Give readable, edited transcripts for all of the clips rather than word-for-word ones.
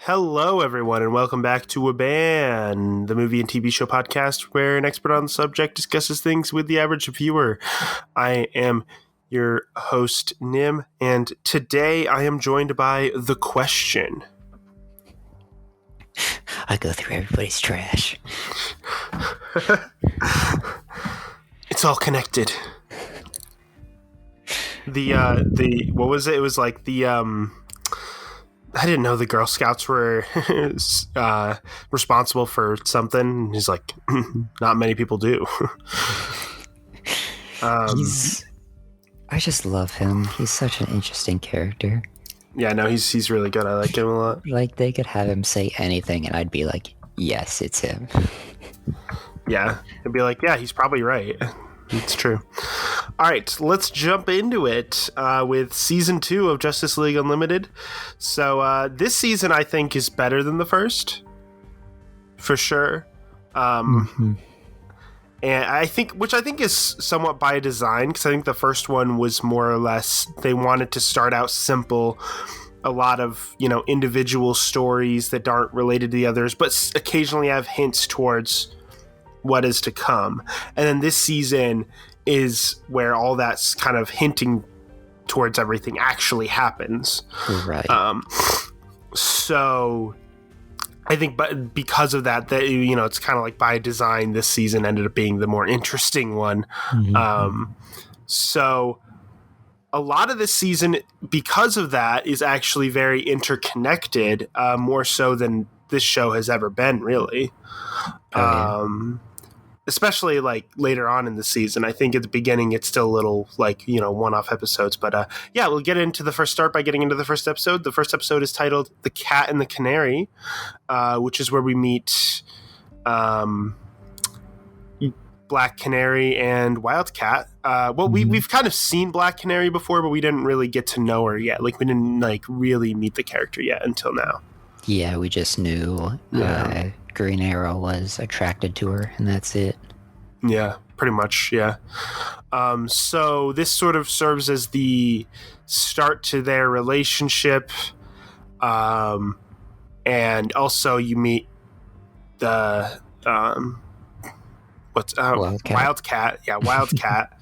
Hello, everyone, and welcome back to WABAN, the movie and TV show podcast where an expert on the subject discusses things with the average viewer. I am your host, Nim, and today I am joined by The Question. I go through everybody's trash. It's all connected. What was it? It was like I didn't know the Girl Scouts were responsible for something. He's like, not many people do. I just love him. He's such an interesting character. Yeah, no, he's really good. I like him a lot. Like, they could have him say anything, and I'd be like, yes, it's him. Yeah, I'd be like, yeah, he's probably right. It's true. All right, let's jump into it with Season 2 of Justice League Unlimited. So this season, I think, is better than the first, for sure. And I think is somewhat by design, because I think the first one was more or less, they wanted to start out simple, a lot of, individual stories that aren't related to the others, but occasionally have hints towards what is to come. And then this season is where all that's kind of hinting towards everything actually happens. Right. So I think, but because of that, it's kind of like by design, this season ended up being the more interesting one. So a lot of this season, because of that, is actually very interconnected, more so than this show has ever been, really. Especially like later on in the season. I think at the beginning it's still a little like, one-off episodes. But we'll get into the first start by getting into the first episode. The first episode is titled The Cat and the Canary, which is where we meet Black Canary and Wildcat. We've kind of seen Black Canary before, but we didn't really get to know her yet. Like, we didn't really meet the character yet until now. Yeah, we just knew Green Arrow was attracted to her, and that's it. Yeah, pretty much, yeah. So this sort of serves as the start to their relationship. And also you meet the Wildcat. Yeah, Wildcat.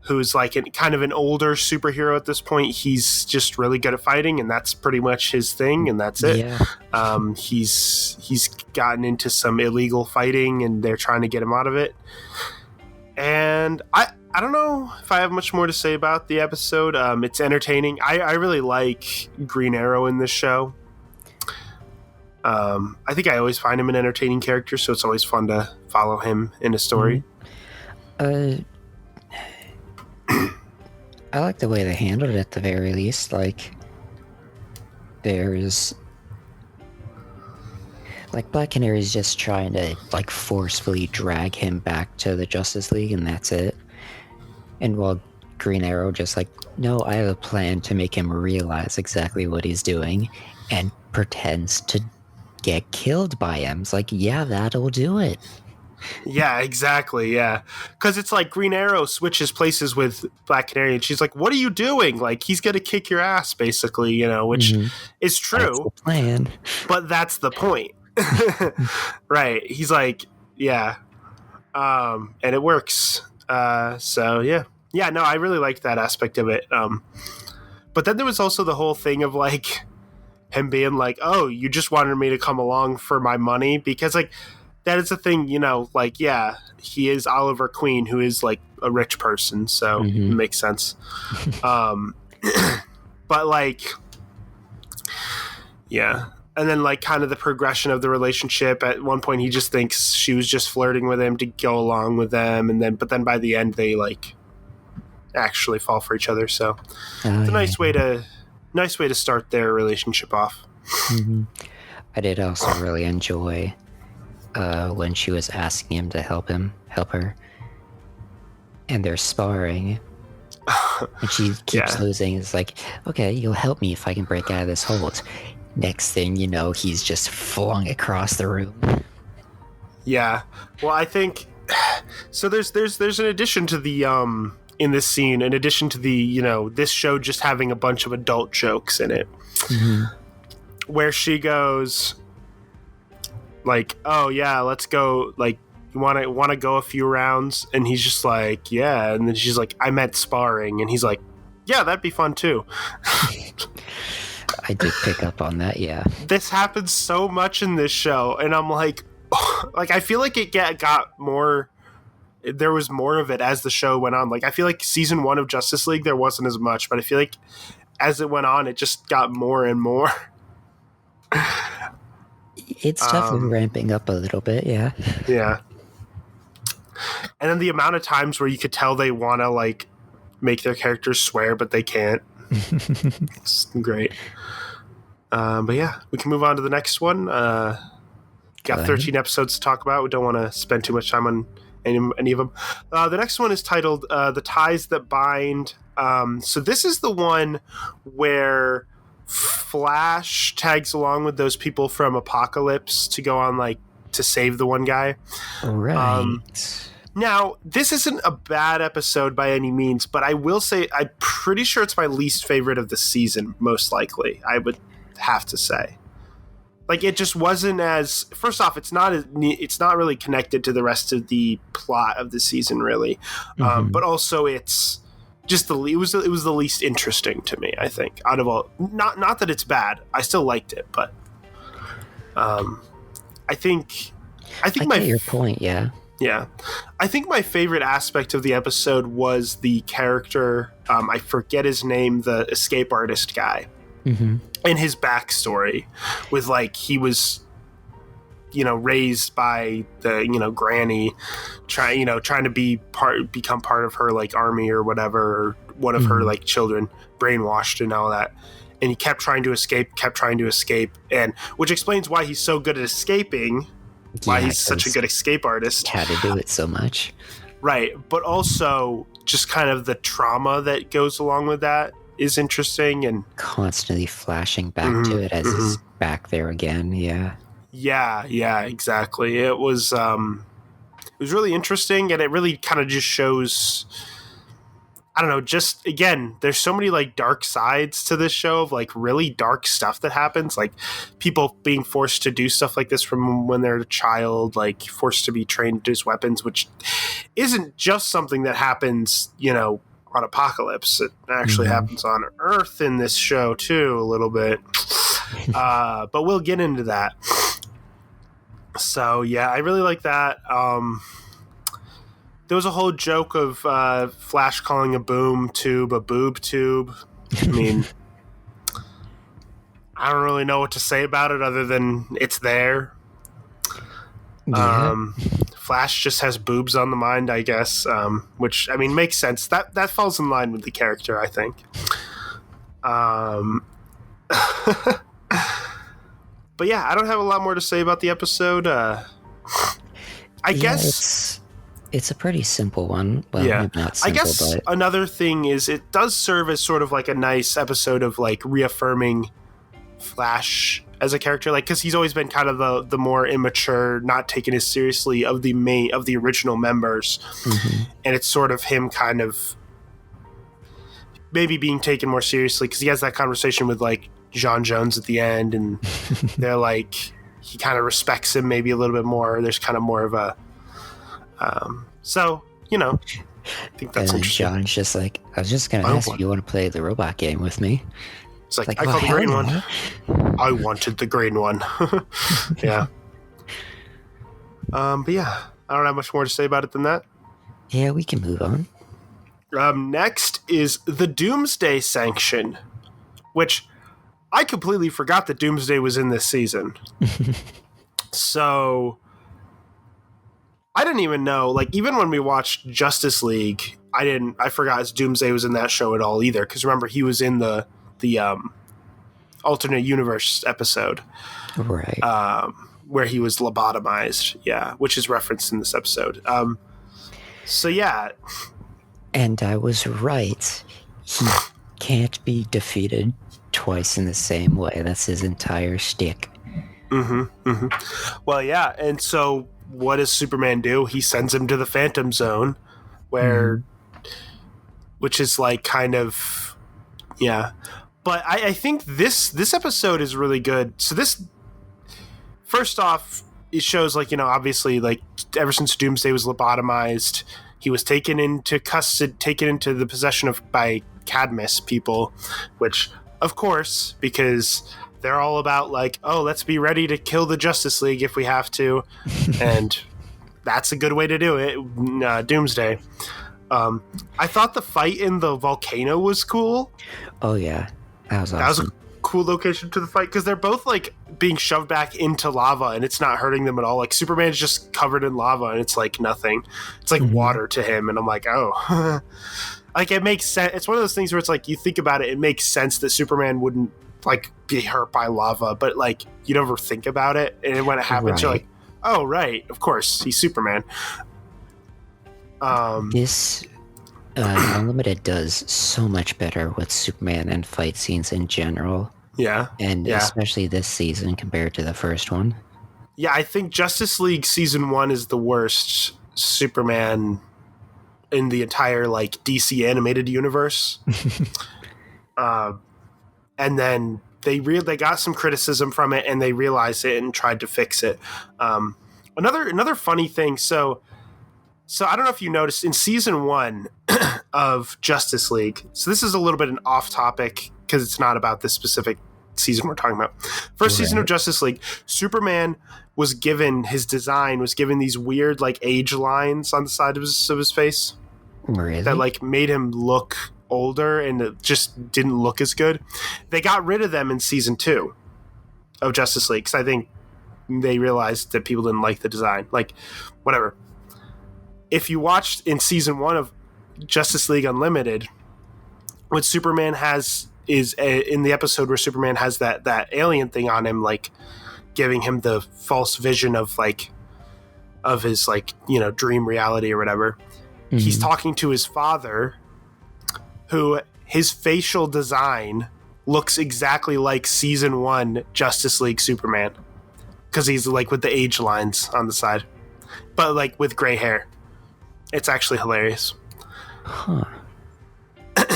Who's like kind of an older superhero at this point. He's just really good at fighting, and that's pretty much his thing, and that's it. Yeah. He's gotten into some illegal fighting, and they're trying to get him out of it. And I don't know if I have much more to say about the episode. It's entertaining. I really like Green Arrow in this show. I think I always find him an entertaining character, so it's always fun to follow him in a story. I like the way they handled it at the very least. Like, there's like Black Canary's just trying to like forcefully drag him back to the Justice League, and that's it. And while Green Arrow just like, no, I have a plan to make him realize exactly what he's doing, and pretends to get killed by him. It's like, yeah, that'll do it. Yeah, exactly, yeah. Because it's like Green Arrow switches places with Black Canary, and she's like, what are you doing? Like, he's going to kick your ass, basically, which is true. That's the plan. But that's the point. Right. He's like, yeah. And it works. So, yeah. Yeah, no, I really liked that aspect of it. But then there was also the whole thing of, like, him being like, oh, you just wanted me to come along for my money? Because, like, that is a thing, like, yeah, he is Oliver Queen, who is like a rich person, so it makes sense. But like, yeah. And then like kind of the progression of the relationship, at one point he just thinks she was just flirting with him to go along with them, but then by the end they like actually fall for each other. So it's a nice way to start their relationship off. I did also really enjoy when she was asking him to help her, and they're sparring, and she keeps losing. It's like, okay, you'll help me if I can break out of this hold. Next thing you know, he's just flung across the room. Yeah, well, I think so. There's an addition to the in this scene, in addition to the this show just having a bunch of adult jokes in it. where she goes like, "Oh yeah, let's go. Like, you want to go a few rounds?" And he's just like, "Yeah." And then she's like, "I meant sparring," and he's like, "Yeah, that'd be fun too." I did pick up on that, yeah. This happens so much in this show, and I'm like, like I feel like it got more. There was more of it as the show went on. Like I feel like season 1 of Justice League there wasn't as much, but I feel like as it went on, it just got more and more. It's definitely ramping up a little bit, yeah. Yeah. And then the amount of times where you could tell they want to like make their characters swear, but they can't. It's great. But yeah, we can move on to the next one. Got 13 episodes to talk about. We don't want to spend too much time on any of them. The next one is titled The Ties That Bind. So this is the one where Flash tags along with those people from Apocalypse to go on like to save the one guy. Right. Now, this isn't a bad episode by any means, but I will say I'm pretty sure it's my least favorite of the season, most likely. I would have to say. Like, it just wasn't as... First off, it's not really connected to the rest of the plot of the season, really. But also, it's just it was the least interesting to me, I think, out of all. Not that it's bad. I still liked it, but I think I get your point, yeah. Yeah. I think my favorite aspect of the episode was the character, I forget his name, the escape artist guy, and his backstory with, like, he was, raised by the, granny, trying to become part of her, like, army or whatever, or one of her, like, children, brainwashed and all that. And he kept trying to escape, and which explains why he's so good at escaping. Why he's such a good escape artist. Had to do it so much. Right. But also just kind of the trauma that goes along with that is interesting, and constantly flashing back to it as he's back there again. Yeah. Yeah, exactly. It was really interesting, and it really kind of just shows, I don't know, just again, there's so many like dark sides to this show of like really dark stuff that happens, like people being forced to do stuff like this from when they're a child, like forced to be trained to use weapons, which isn't just something that happens, on Apocalypse. It actually happens on Earth in this show too, a little bit. But we'll get into that. So yeah, I really like that. There was a whole joke of Flash calling a boom tube a boob tube. I mean, I don't really know what to say about it other than it's there. Yeah. Flash just has boobs on the mind, I guess, which, I mean, makes sense. That falls in line with the character, I think. But yeah, I don't have a lot more to say about the episode. I guess... It's a pretty simple one. Well, yeah. maybe not simple, I guess but... another thing is it does serve as sort of like a nice episode of like reaffirming Flash as a character, like, because he's always been kind of the more immature, not taken as seriously of the original members, and it's sort of him kind of maybe being taken more seriously because he has that conversation with like John Jones at the end, and they're like, he kind of respects him maybe a little bit more. There's kind of more of a so, I think that's and interesting. John's just like, I was just going to ask if you want to play the robot game with me. It's like I called the green one. I wanted the green one. Yeah. But yeah, I don't have much more to say about it than that. Yeah, we can move on. Next is the Doomsday Sanction, which I completely forgot that Doomsday was in this season. So I didn't even know, like, even when we watched Justice League, I forgot Doomsday was in that show at all either, because remember, he was in the alternate universe episode. Right. Where he was lobotomized, which is referenced in this episode. So yeah. And I was right. He can't be defeated twice in the same way. That's his entire shtick. Well, yeah, and so what does Superman do? He sends him to the Phantom Zone, which is like kind of, But I think this episode is really good. So this, first off, it shows, like, obviously, like, ever since Doomsday was lobotomized, he was taken into custody, taken into the possession of by Cadmus people, which, of course, because they're all about, like, oh, let's be ready to kill the Justice League if we have to, and that's a good way to do it. Doomsday. I thought the fight in the volcano was cool. Oh yeah, that was awesome. That was a cool location to the fight, because they're both, like, being shoved back into lava and it's not hurting them at all. Like, Superman's just covered in lava and it's like nothing. It's like water to him, and I'm like, oh. Like, it makes sense. It's one of those things where it's like, you think about it, it makes sense that Superman wouldn't, like, be hurt by lava, but, like, you never think about it, and when it happens, you're like, oh, right, of course, he's Superman. This Unlimited does so much better with Superman and fight scenes in general. Yeah. And especially this season compared to the first one. Yeah, I think Justice League Season 1 is the worst Superman in the entire, like, DC animated universe. And then they got some criticism from it, and they realized it and tried to fix it. Another funny thing, so I don't know if you noticed in Season 1 of Justice League, so this is a little bit an off topic because it's not about this specific season we're talking about. First season of Justice League, Superman was given these weird, like, age lines on the side of his face. Really? That, like, made him look older, and it just didn't look as good. They got rid of them in Season 2 of Justice League because I think they realized that people didn't like the design. Like, whatever. If you watched in Season 1 of Justice League Unlimited, what Superman has is in the episode where Superman has that alien thing on him, like, giving him the false vision of, like, of his, like, dream reality or whatever. Mm-hmm. He's talking to his father, who his facial design looks exactly like Season 1 Justice League Superman, because he's, like, with the age lines on the side, but, like, with gray hair. It's actually hilarious. Huh.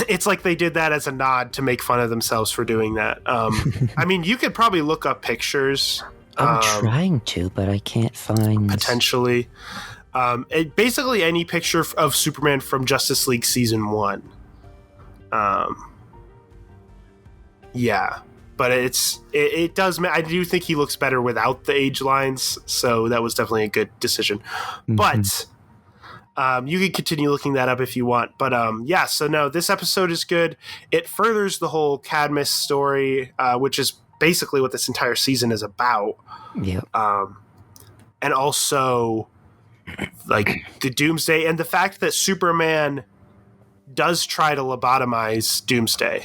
It's like they did that as a nod to make fun of themselves for doing that. I mean, you could probably look up pictures. I'm trying to, but I can't find... Potentially. Basically any picture of Superman from Justice League Season 1. Yeah. But it does... I do think he looks better without the age lines, so that was definitely a good decision. Mm-hmm. But... you can continue looking that up if you want. But yeah, so no, this episode is good. It furthers the whole Cadmus story, which is basically what this entire season is about. Yeah. And also, like, the Doomsday, and the fact that Superman does try to lobotomize Doomsday.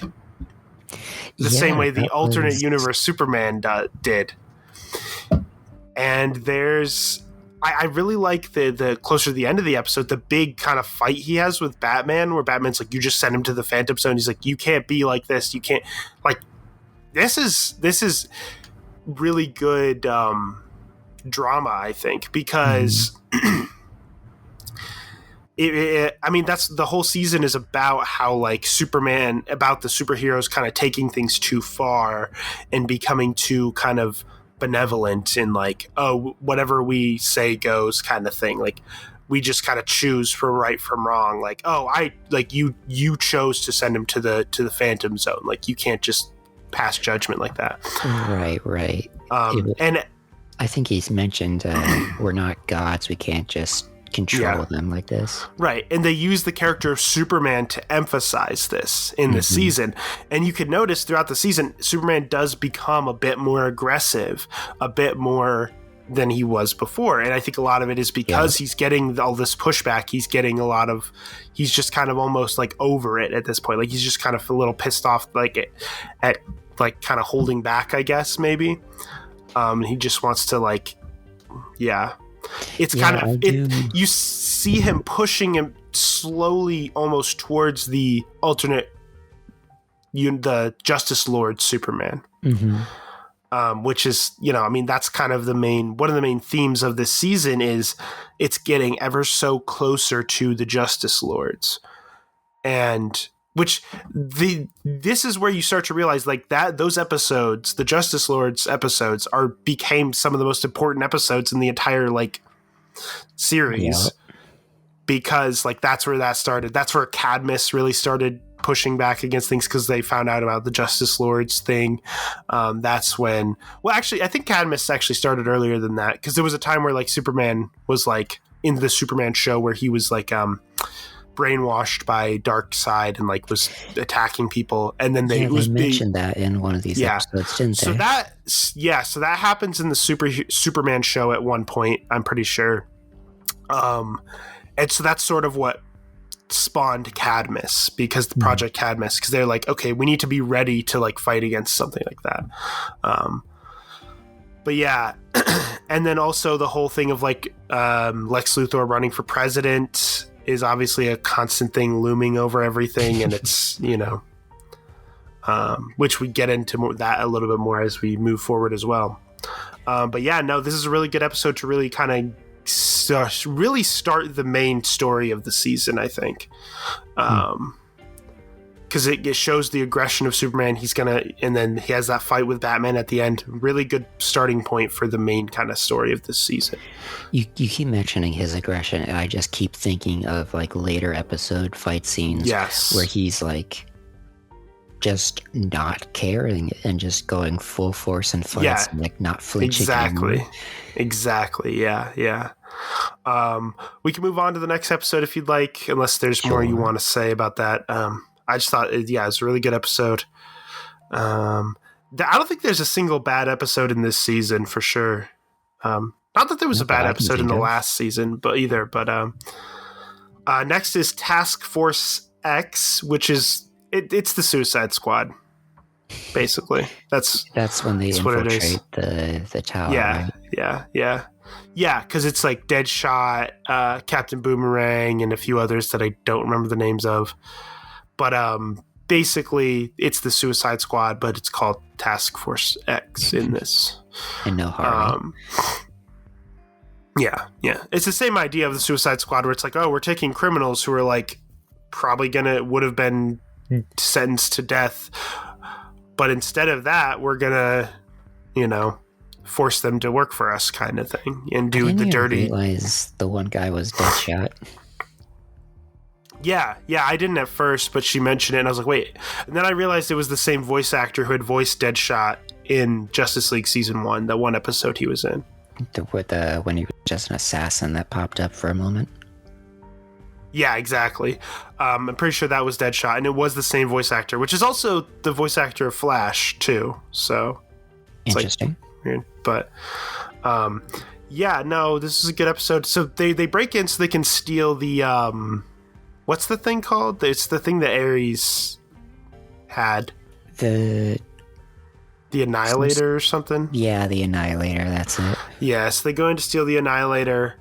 The same way the alternate universe Superman did. And there's... I really like the closer to the end of the episode, the big kind of fight he has with Batman, where Batman's like, you just send him to the Phantom Zone. He's like, you can't be like this. You can't, like, this is really good drama, I think, because I mean, that's the whole season is about how, like, Superman, about the superheroes kind of taking things too far and becoming too kind of benevolent and, like, oh, whatever we say goes kind of thing. Like, we just kind of choose from right from wrong. Like, oh, you chose to send him to the Phantom Zone. Like, you can't just pass judgment like that. Right. And I think he's mentioned we're not gods. We can't just control them like this. Right. And they use the character of Superman to emphasize this in the season. And you can notice throughout the season, Superman does become a bit more aggressive, a bit more than he was before. And I think a lot of it is because he's getting all this pushback. He's getting he's just kind of almost, like, over it at this point. Like, he's just kind of a little pissed off, like, at like, kind of holding back, I guess, maybe. He just wants to, like, it's kind of you see him pushing him slowly almost towards the alternate the Justice Lord Superman, which is, I mean, that's kind of one of the main themes of this season is it's getting ever so closer to the Justice Lords. And which this is where you start to realize like that those episodes, the Justice Lords episodes, became some of the most important episodes in the entire like series, because like that's where that started. That's where Cadmus really started pushing back against things, because they found out about the Justice Lords thing. That's when, well, actually, I think Cadmus actually started earlier than that, because there was a time where like Superman was like in the Superman show where he was like brainwashed by Darkseid and like was attacking people, and then they mentioned that in one of these episodes, didn't they? So that happens in the Superman show at one point, I'm pretty sure. And so that's sort of what spawned Cadmus, because the Project Cadmus, because they're like, okay, we need to be ready to like fight against something like that. But yeah, and then also the whole thing of like Lex Luthor running for president is obviously a constant thing looming over everything, and it's, you know, which we get into that a little bit more as we move forward as well. But yeah, no, this is a really good episode to really kind of really start the main story of the season, I think. Because it shows the aggression of Superman. And then he has that fight with Batman at the end. Really good starting point for the main kind of story of this season. You keep mentioning his aggression, and I just keep thinking of like later episode fight scenes where he's like just not caring and just going full force and fights, and like not flinching. Exactly. Yeah. We can move on to the next episode if you'd like, unless there's more you want to say about that. I just thought, it's a really good episode. I don't think there's a single bad episode in this season, for sure. Not that there was a bad episode in the last season, but next is Task Force X, which is it's the Suicide Squad, basically. That's when they infiltrate the tower. Yeah, because it's like Deadshot, Captain Boomerang, and a few others that I don't remember the names of. But basically, it's the Suicide Squad, but it's called Task Force X in this. And no Harley. Yeah. It's the same idea of the Suicide Squad, where it's like, oh, we're taking criminals who are like probably would have been sentenced to death, but instead of that, we're gonna, force them to work for us, kind of thing, and do the dirty. I didn't realize the one guy was Deadshot. Yeah, I didn't at first, but she mentioned it, and I was like, wait. And then I realized it was the same voice actor who had voiced Deadshot in Justice League Season 1, the one episode he was in. When he was just an assassin that popped up for a moment. Yeah, exactly. I'm pretty sure that was Deadshot, and it was the same voice actor, which is also the voice actor of Flash, too. So it's interesting. Weird. But this is a good episode. So they break in so they can steal the what's the thing called? It's the thing that Ares had. The Annihilator or something? Yeah, the Annihilator, that's it. Yeah, so they go in to steal the Annihilator,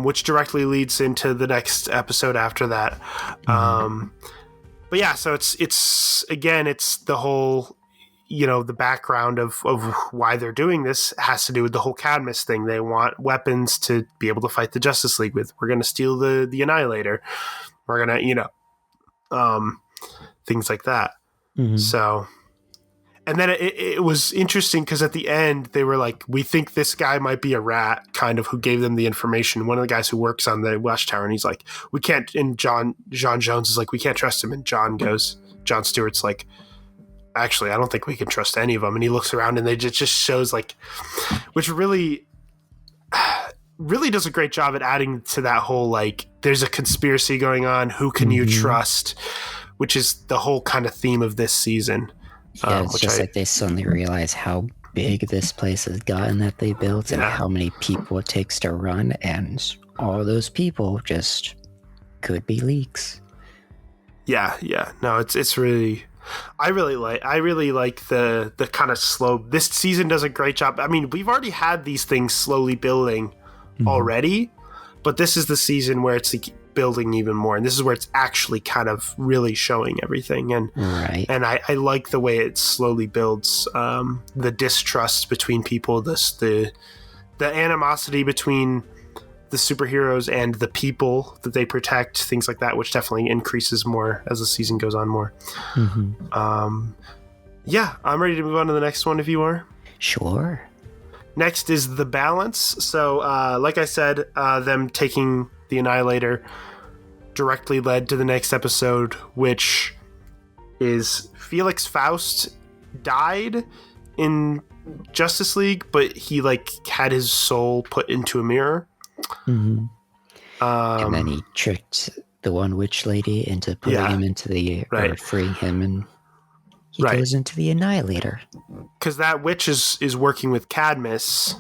which directly leads into the next episode after that. But yeah, so it's the whole, the background of why they're doing this has to do with the whole Cadmus thing. They want weapons to be able to fight the Justice League with. We're going to steal the Annihilator. We're going to, things like that. Mm-hmm. So, and then it was interesting because at the end they were like, we think this guy might be a rat, kind of, who gave them the information. One of the guys who works on the Watchtower, and he's like, we can't, and John Jones is like, we can't trust him. And John Stewart's like, actually, I don't think we can trust any of them. And he looks around, and it just shows like, which really does a great job at adding to that whole, like, there's a conspiracy going on. Who can you trust? Which is the whole kind of theme of this season. Yeah, it's just like they suddenly realize how big this place has gotten that they built, and how many people it takes to run, and all those people just could be leaks. Yeah. No, it's really, I really like the kind of slow. This season does a great job. I mean, we've already had these things slowly building already, but this is the season where it's like building even more, and this is where it's actually kind of really showing everything. And and I like the way it slowly builds the distrust between people, the animosity between the superheroes and the people that they protect, things like that, which definitely increases more as the season goes on more. Yeah, I'm ready to move on to the next one if you are. Sure. Next is the balance. So, like I said, them taking the Annihilator directly led to the next episode, which is Felix Faust died in Justice League, but he had his soul put into a mirror. And then he tricked the one witch lady into putting him into the or freeing him, and he goes into the Annihilator. Because that witch is working with Cadmus.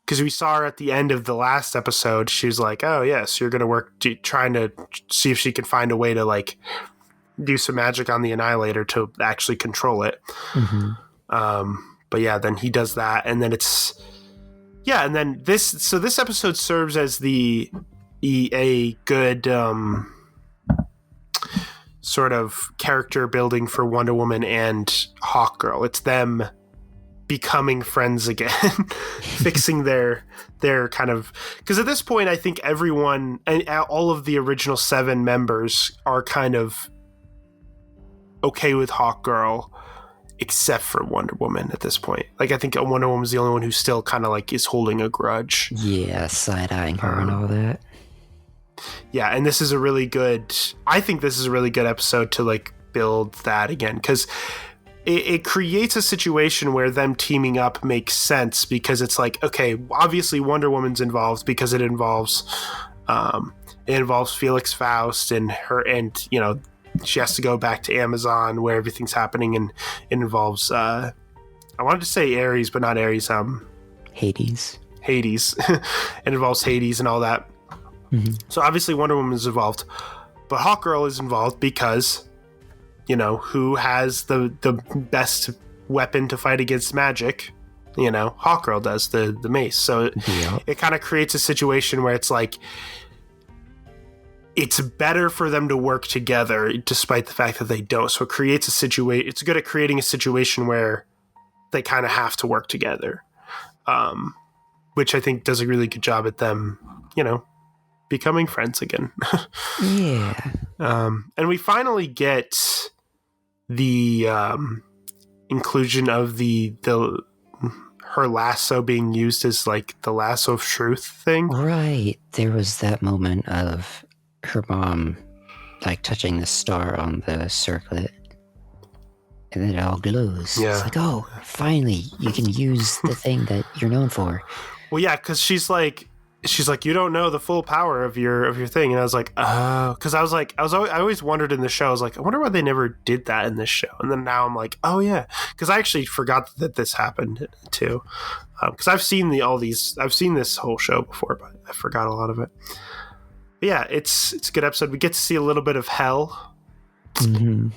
Because we saw her at the end of the last episode. She was like, "Oh yes, you're going to work trying to see if she can find a way to do some magic on the Annihilator to actually control it." But yeah, then he does that, and then and then this episode serves as a good sort of character building for Wonder Woman and Hawkgirl. It's them becoming friends again, fixing their kind of, because at this point I think everyone and all of the original 7 members are kind of okay with Hawkgirl, except for Wonder Woman at this point. I think Wonder Woman's the only one who still kind of is holding a grudge. Yeah, side-eyeing her and all that. Yeah, and this is a really good... I think this is a really good episode to build that again, because it creates a situation where them teaming up makes sense, because it's okay, obviously Wonder Woman's involved because it involves Felix Faust and her, and she has to go back to Amazon where everything's happening, and it involves I wanted to say Ares, but not Ares, Hades. It involves Hades and all that. So obviously Wonder Woman is involved, but Hawkgirl is involved because who has the best weapon to fight against magic? Hawkgirl does, the mace. So it kind of creates a situation where it's it's better for them to work together despite the fact that they don't. So it creates a situation. It's good at creating a situation where they kind of have to work together, which I think does a really good job at them, becoming friends again. Yeah. And we finally get the inclusion of her lasso being used as the lasso of truth thing. Right. There was that moment of her mom touching the star on the circlet, and then it all glows. Yeah. It's oh, finally you can use the thing that you're known for. Well, yeah, because she's like, you don't know the full power of your thing, and I was like, oh, because I always wondered in the show, I was like, I wonder why they never did that in this show, and then now I'm like, oh yeah, because I actually forgot that this happened too, because I've seen this whole show before, but I forgot a lot of it. But yeah, it's a good episode. We get to see a little bit of hell. They're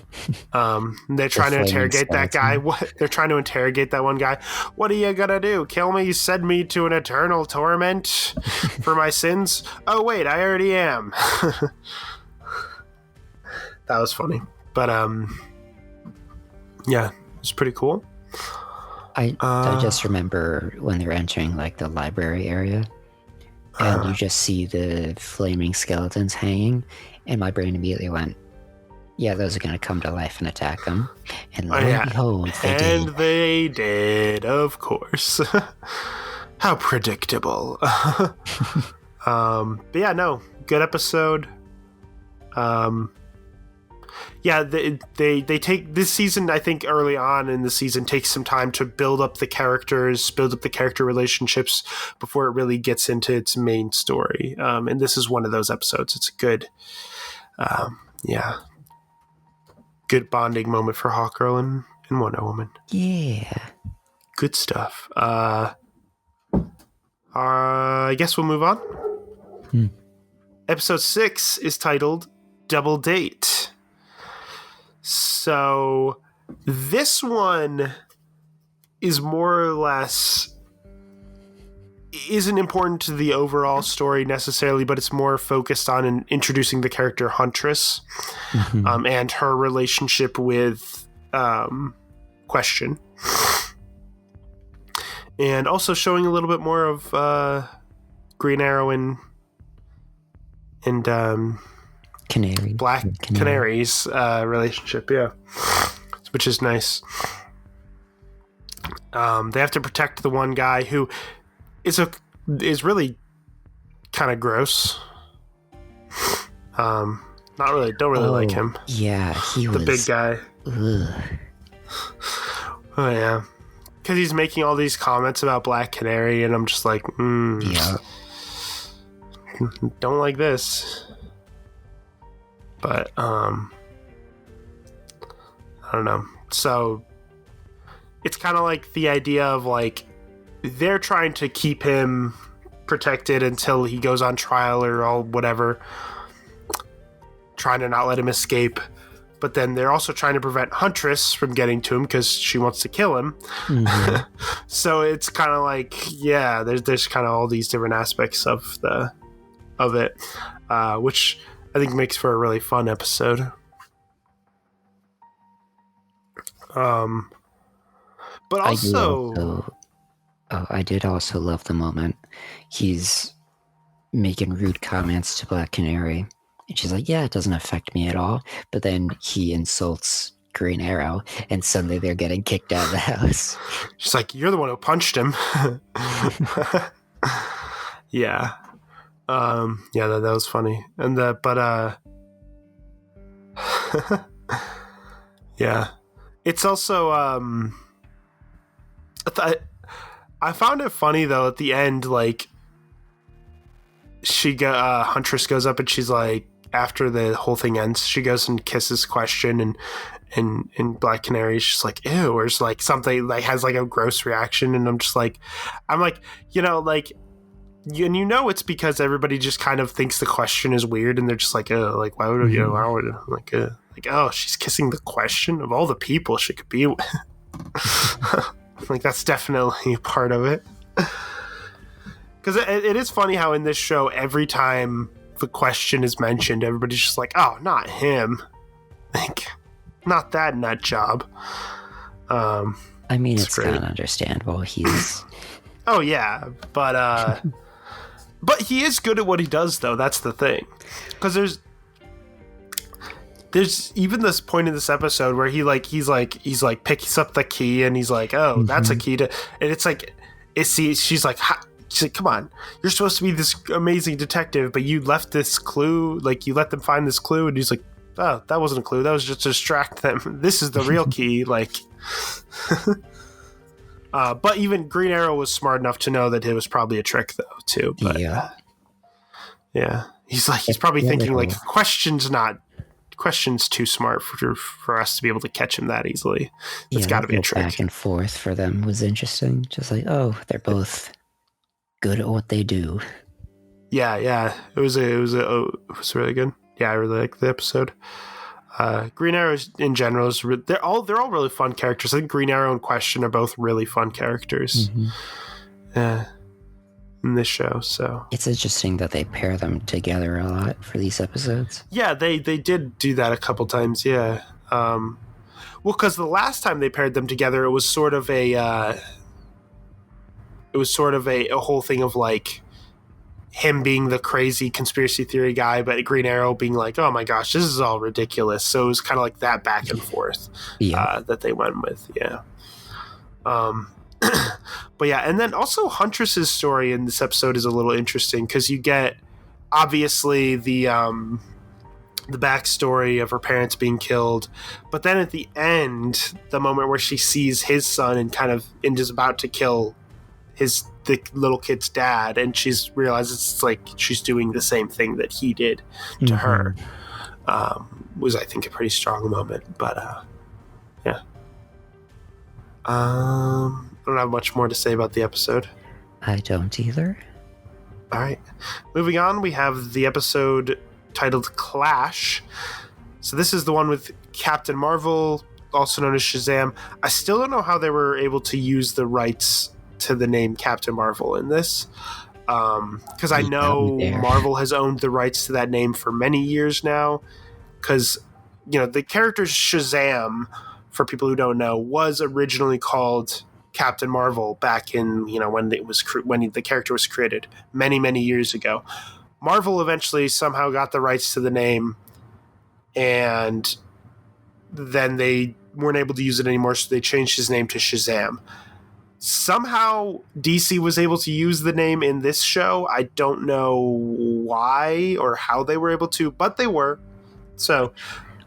trying to interrogate that guy. They're trying to interrogate that one guy. What are you gonna do? Kill me? Send me to an eternal torment for my sins? Oh wait, I already am. That was funny, but yeah, it's pretty cool. I just remember when they're entering the library area, and you just see the flaming skeletons hanging, and my brain immediately went, yeah, those are going to come to life and attack them. And lo and behold, they did. And they did, of course. How predictable. But yeah, no, good episode. Yeah, they take this season, I think early on in the season, takes some time to build up the characters, build up the character relationships before it really gets into its main story. And this is one of those episodes. It's a good, good bonding moment for Hawkgirl and Wonder Woman. Yeah. Good stuff. I guess we'll move on. Episode 6 is titled Double Date. So this one is more or less isn't important to the overall story necessarily, but it's more focused on introducing the character Huntress and her relationship with Question, and also showing a little bit more of Green Arrow and Canary. Black Canary's relationship, yeah, which is nice. They have to protect the one guy who is really kind of gross. Don't really like him. Yeah, he was the big guy. Ugh. Oh yeah, because he's making all these comments about Black Canary, and I'm just like, Yeah. don't like this. But I don't know. So it's kind of like the idea of like they're trying to keep him protected until he goes on trial or all whatever, trying to not let him escape. But then they're also trying to prevent Huntress from getting to him because she wants to kill him. Mm-hmm. So it's kind of like, yeah, there's kind of all these different aspects of it, which I think makes for a really fun episode. But also, I did also love the moment he's making rude comments to Black Canary, and she's like, "Yeah, it doesn't affect me at all." But then he insults Green Arrow, and suddenly they're getting kicked out of the house. She's like, "You're the one who punched him." Yeah. Yeah, that was funny. And yeah. It's also I found it funny though at the end, like Huntress goes up and she's like, after the whole thing ends, she goes and kisses Question and Black Canary, she's like, ew, or it's like something like has like a gross reaction, and I'm like, you know, like, and you know it's because everybody just kind of thinks the Question is weird, and they're just like, oh, like why would you know, like oh, she's kissing the Question of all the people she could be with. Like that's definitely part of it. Because it is funny how in this show every time the Question is mentioned, everybody's just like, oh, not him, like not that nut job. I mean, it's kind of understandable. He's oh yeah, but he is good at what he does, though. That's the thing. Because there's even this point in this episode where he's like picks up the key and he's like, oh, that's a key to, and it's like, she's like, come on, you're supposed to be this amazing detective, but you left this clue, like you let them find this clue, and he's like, oh, that wasn't a clue, that was just to distract them. This is the real key, like. But even Green Arrow was smart enough to know that it was probably a trick, though, too. But, yeah. He's probably thinking, like, Question's too smart for us to be able to catch him that easily. It's got to be a trick. Back and forth for them was interesting. Just like, oh, they're both good at what they do. Yeah. It was really good. Yeah, I really liked the episode. Green Arrow in general they're all really fun characters. I think Green Arrow and Question are both really fun characters in this show. So it's interesting that they pair them together a lot for these episodes. Yeah, they did do that a couple times. Yeah, well, because the last time they paired them together, it was sort of a whole thing of like him being the crazy conspiracy theory guy, but Green Arrow being like, oh my gosh, this is all ridiculous. So it was kind of like that back and forth that they went with. Yeah. But yeah. And then also Huntress's story in this episode is a little interesting because you get obviously the backstory of her parents being killed. But then at the end, the moment where she sees his son and is about to kill the little kid's dad, and she's realizes it's like she's doing the same thing that he did to her, was I think a pretty strong moment. But yeah, I don't have much more to say about the episode. I don't either. All right, moving on, we have the episode titled Clash. So this is the one with Captain Marvel, also known as Shazam. I still don't know how they were able to use the rights to the name Captain Marvel in this, because I know Marvel has owned the rights to that name for many years now, because the character Shazam, for people who don't know, was originally called Captain Marvel back in, when the character was created many years ago. Marvel eventually somehow got the rights to the name, and then they weren't able to use it anymore, so they changed his name to Shazam. Somehow DC was able to use the name in this show. I don't know why or how they were able to, but they were. So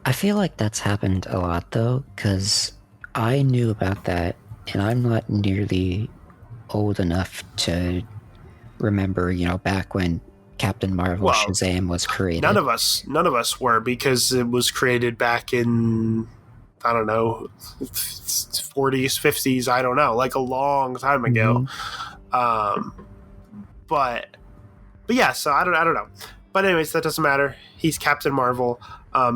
I feel like that's happened a lot, though, because I knew about that, and I'm not nearly old enough to remember, back when Captain Marvel Shazam was created. None of us were, because it was created back in, I don't know, 40s, 50s, I don't know, like a long time ago. But yeah, so I don't know. But anyways, that doesn't matter. He's Captain Marvel.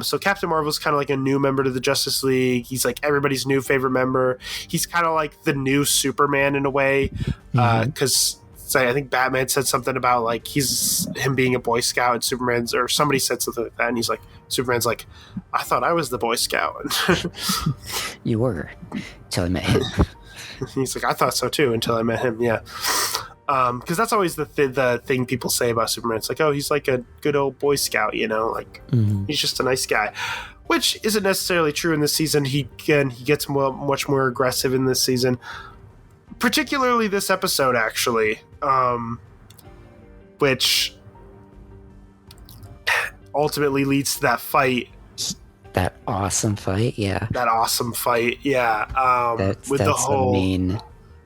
So Captain Marvel's kind of like a new member to the Justice League. He's like everybody's new favorite member. He's kind of like the new Superman in a way, because I think Batman said something about like he's him being a Boy Scout, and Superman's, or somebody said something like that, and he's like, Superman's like, I thought I was the Boy Scout. You were, until I met him. He's like, I thought so too until I met him. Yeah. Because that's always the thing people say about Superman. It's like, oh, he's like a good old Boy Scout, like he's just a nice guy, which isn't necessarily true in this season. He gets much more aggressive in this season, particularly this episode, actually, which ultimately leads to that fight. That awesome fight, yeah. With the whole.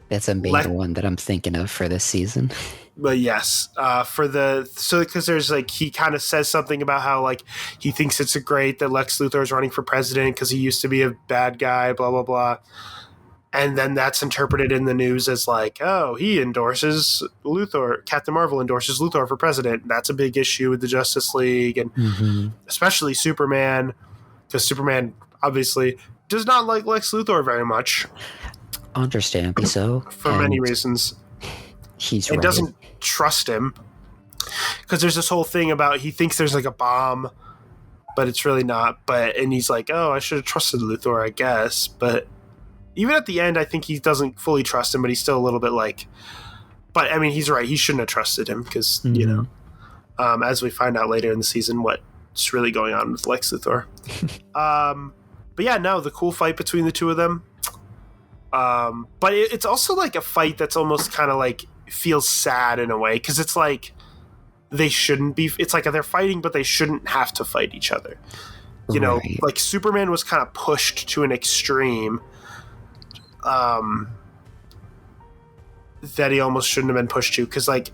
That's a main one that I'm thinking of for this season. But yes, because there's like, he kind of says something about how like he thinks it's great that Lex Luthor is running for president because he used to be a bad guy, blah blah blah, and then that's interpreted in the news as like, oh, he endorses Luthor. Captain Marvel endorses Luthor for president. That's a big issue with the Justice League, and especially Superman, because Superman obviously does not like Lex Luthor very much. Understandably so. For many reasons. He doesn't trust him. Because there's this whole thing about he thinks there's like a bomb, but it's really not. And he's like, oh, I should have trusted Luthor, I guess. But even at the end, I think he doesn't fully trust him, but he's still a little bit like... But, I mean, he's right. He shouldn't have trusted him because, as we find out later in the season, what's really going on with Lex Luthor. But yeah, no, the cool fight between the two of them. But it's also like a fight that's almost kind of like feels sad in a way, because it's like they shouldn't be. It's like they're fighting, but they shouldn't have to fight each other. You know, like Superman was kind of pushed to an extreme that he almost shouldn't have been pushed to. Because, like,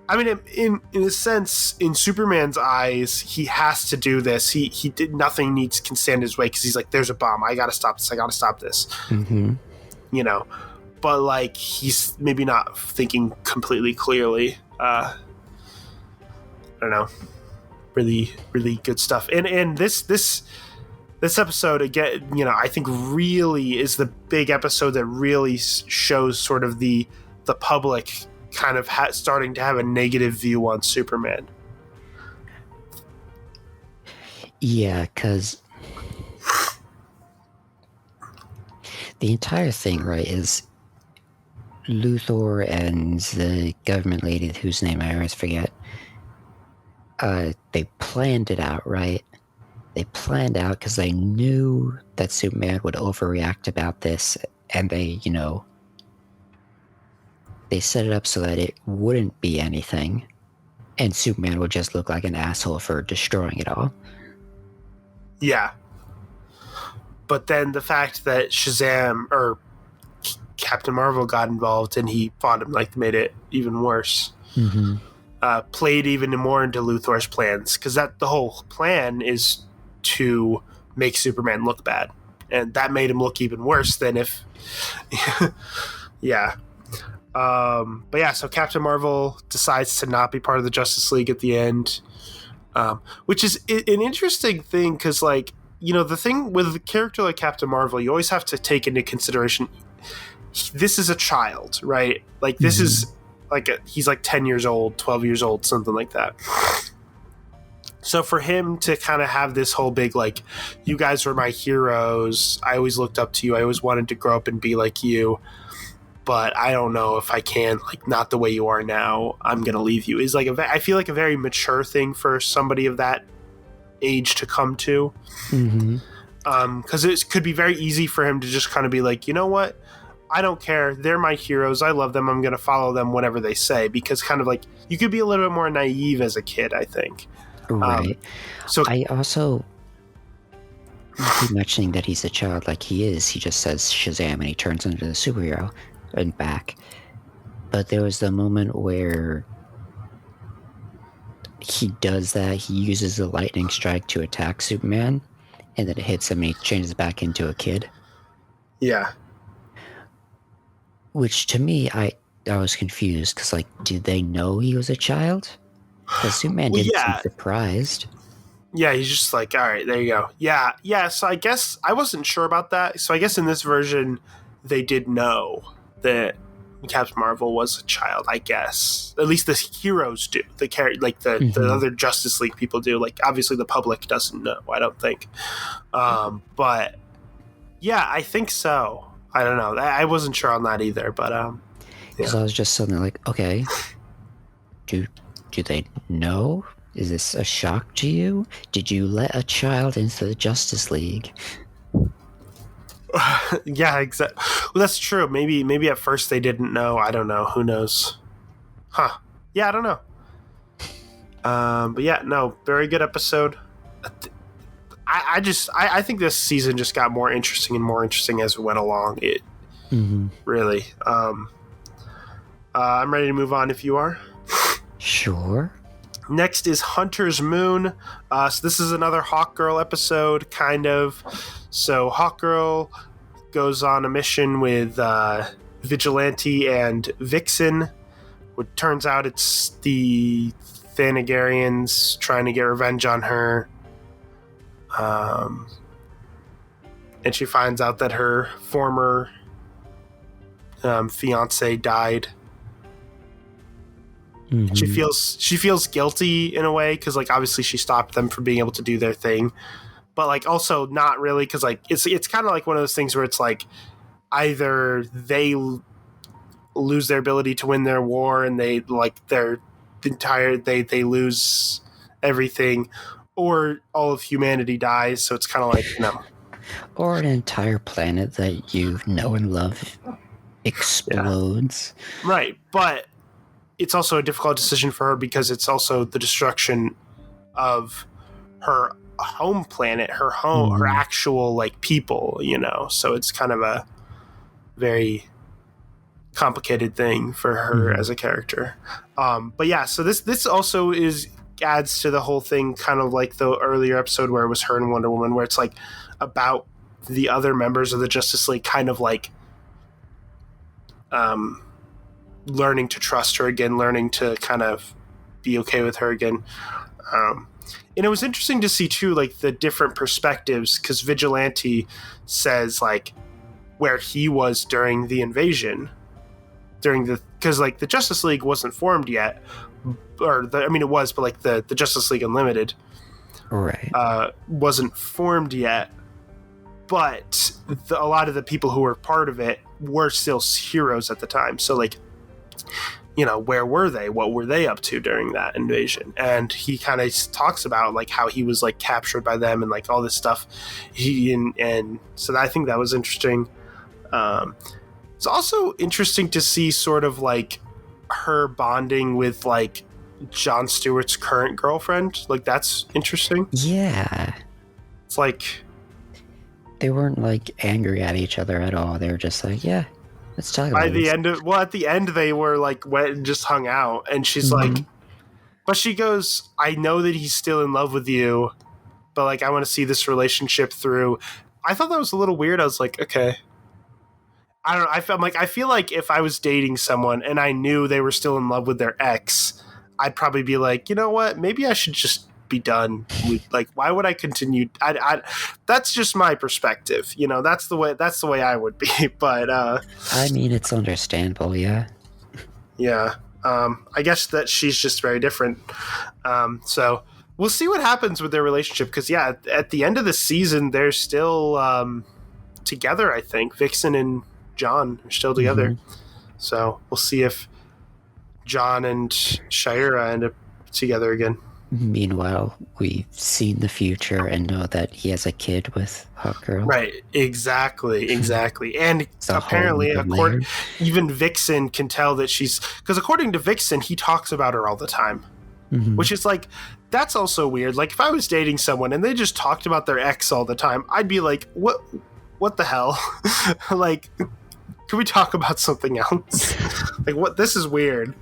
I mean, in a sense, in Superman's eyes, he has to do this. He did nothing can stand his way, because he's like, there's a bomb. I gotta stop this. I gotta stop this. But like he's maybe not thinking completely clearly. I don't know. Really, really good stuff. And this episode again, I think really is the big episode that really shows sort of the public kind of starting to have a negative view on Superman. Yeah, because the entire thing, right, is Luthor and the government lady, whose name I always forget, they planned it out, right? They planned out because they knew that Superman would overreact about this, and they set it up so that it wouldn't be anything, and Superman would just look like an asshole for destroying it all. Yeah. But then the fact that Shazam or Captain Marvel got involved and he fought him, like, made it even worse. Played even more into Luthor's plans, because the whole plan is to make Superman look bad, and that made him look even worse than if yeah. But yeah, so Captain Marvel decides to not be part of the Justice League at the end, which is an interesting thing, because, like, the thing with a character like Captain Marvel, you always have to take into consideration this is a child, right? Like, this is like he's like 10 years old, 12 years old, something like that. So for him to kind of have this whole big, like, you guys were my heroes, I always looked up to you, I always wanted to grow up and be like you, but I don't know if I can, like, not the way you are now, I'm gonna leave you, is like I feel like a very mature thing for somebody of that age to come to. Mm-hmm. Because it could be very easy for him to just kind of be like, you know what, I don't care, they're my heroes, I love them, I'm gonna follow them whatever they say, because kind of like you could be a little bit more naive as a kid, I think. Right. So I also, you keep mentioning that he's a child, like he is. He just says Shazam and he turns into the superhero and back. But there was the moment where he does that. He uses the lightning strike to attack Superman, and then it hits him and he changes back into a kid. yeah. Which to me, I was confused because, like, did they know he was a child? Because Superman Well, didn't seem yeah. surprised. Yeah, he's just like, all right, there you go. Yeah. So I guess I wasn't sure about that. So I guess in this version, they did know that Captain Marvel was a child. I guess at least the heroes do. The the other Justice League people do. Like obviously the public doesn't know. I don't think. But yeah, I think so. I don't know. I wasn't sure on that either. But Because I was just suddenly like, okay, do they know? Is this a shock to you? Did you let a child into the Justice League? yeah, exactly. Well, that's true. Maybe at first they didn't know. I don't know. Who knows? Huh? Yeah, I don't know. But yeah, no, very good episode. I think this season just got more interesting and more interesting as we went along. It really. I'm ready to move on if you are. Sure. Next is Hunter's Moon. So this is another Hawkgirl episode, kind of. So Hawkgirl goes on a mission with Vigilante and Vixen. It turns out it's the Thanagarians trying to get revenge on her. And she finds out that her former fiance died. She feels guilty in a way because, like, obviously she stopped them from being able to do their thing, but like also not really because like it's kind of like one of those things where it's like either they lose their ability to win their war and they like their entire they lose everything, or all of humanity dies. So it's kind of like, you know, or an entire planet that you know and love explodes. Yeah. Right, but it's also a difficult decision for her because it's also the destruction of her home planet, her home, her actual like people, you know. So it's kind of a very complicated thing for her as a character. But yeah, so this also adds to the whole thing, kind of like the earlier episode where it was her and Wonder Woman, where it's like about the other members of the Justice League kind of like learning to trust her again, learning to kind of be okay with her again. And it was interesting to see too, like the different perspectives, because Vigilante says like where he was during the invasion, because like the Justice League wasn't formed yet, it was, but like the Justice League Unlimited right, wasn't formed yet, but a lot of the people who were part of it were still heroes at the time. So like, you know, where were they? What were they up to during that invasion? And he kind of talks about like how he was like captured by them and like all this stuff. And so I think that was interesting. It's also interesting to see sort of like her bonding with like Jon Stewart's current girlfriend. Like that's interesting. Yeah. It's like they weren't like angry at each other at all. They were just like, yeah, let's talk about this. At the end they were like went and just hung out, and she's like, but she goes, I know that he's still in love with you, but like I want to see this relationship through. I thought that was a little weird. I was like, okay. I don't know. I feel like if I was dating someone and I knew they were still in love with their ex, I'd probably be like, you know what? Maybe I should just be done with, like, why would I continue? That's just my perspective. You know, that's the way I would be. But I mean, it's understandable. Yeah. Yeah. I guess that she's just very different. So we'll see what happens with their relationship. Because yeah, at the end of the season, they're still together. I think Vixen and John are still together. So we'll see if John and Shira end up together again. Meanwhile, we've seen the future and know that he has a kid with Hot Girl. Right, exactly. And apparently, even Vixen can tell that she's... Because according to Vixen, he talks about her all the time. Mm-hmm. Which is like, that's also weird. Like, if I was dating someone and they just talked about their ex all the time, I'd be like, what the hell? Like, can we talk about something else? Like, what? This is weird.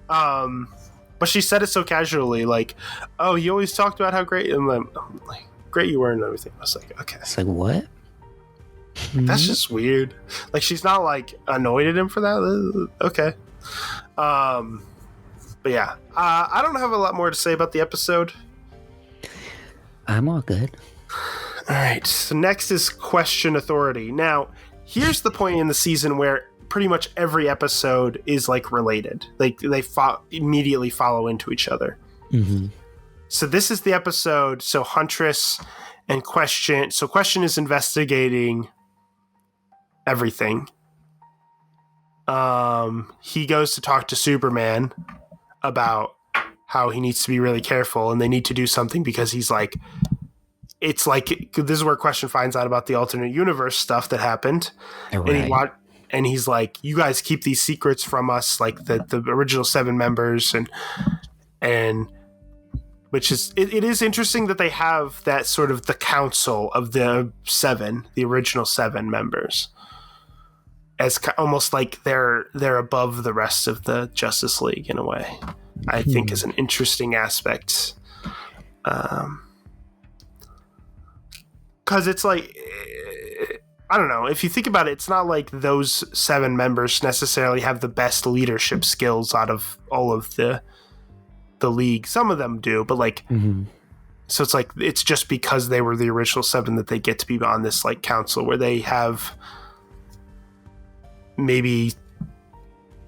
But she said it so casually, like, "Oh, you always talked about how great and like great you were and everything." I was like, "Okay." It's like, what? That's just weird. Like, she's not like annoyed at him for that. Okay. But yeah, I don't have a lot more to say about the episode. I'm all good. All right. So next is Question Authority. Now, here's the point in the season where pretty much every episode is like related. Like they immediately follow into each other. Mm-hmm. So this is the episode. So Huntress and Question. So Question is investigating everything. He goes to talk to Superman about how he needs to be really careful and they need to do something because he's like, it's like, this is where Question finds out about the alternate universe stuff that happened. Right. And he's like, you guys keep these secrets from us, like the original 7 members, and which is it is interesting that they have that sort of the council of the 7, the original 7 members, as almost like they're above the rest of the Justice League in a way. I think is an interesting aspect, because it's like, I don't know. If you think about it, it's not like those 7 members necessarily have the best leadership skills out of all of the league. Some of them do, but like, so it's like, it's just because they were the original 7 that they get to be on this like council where they have maybe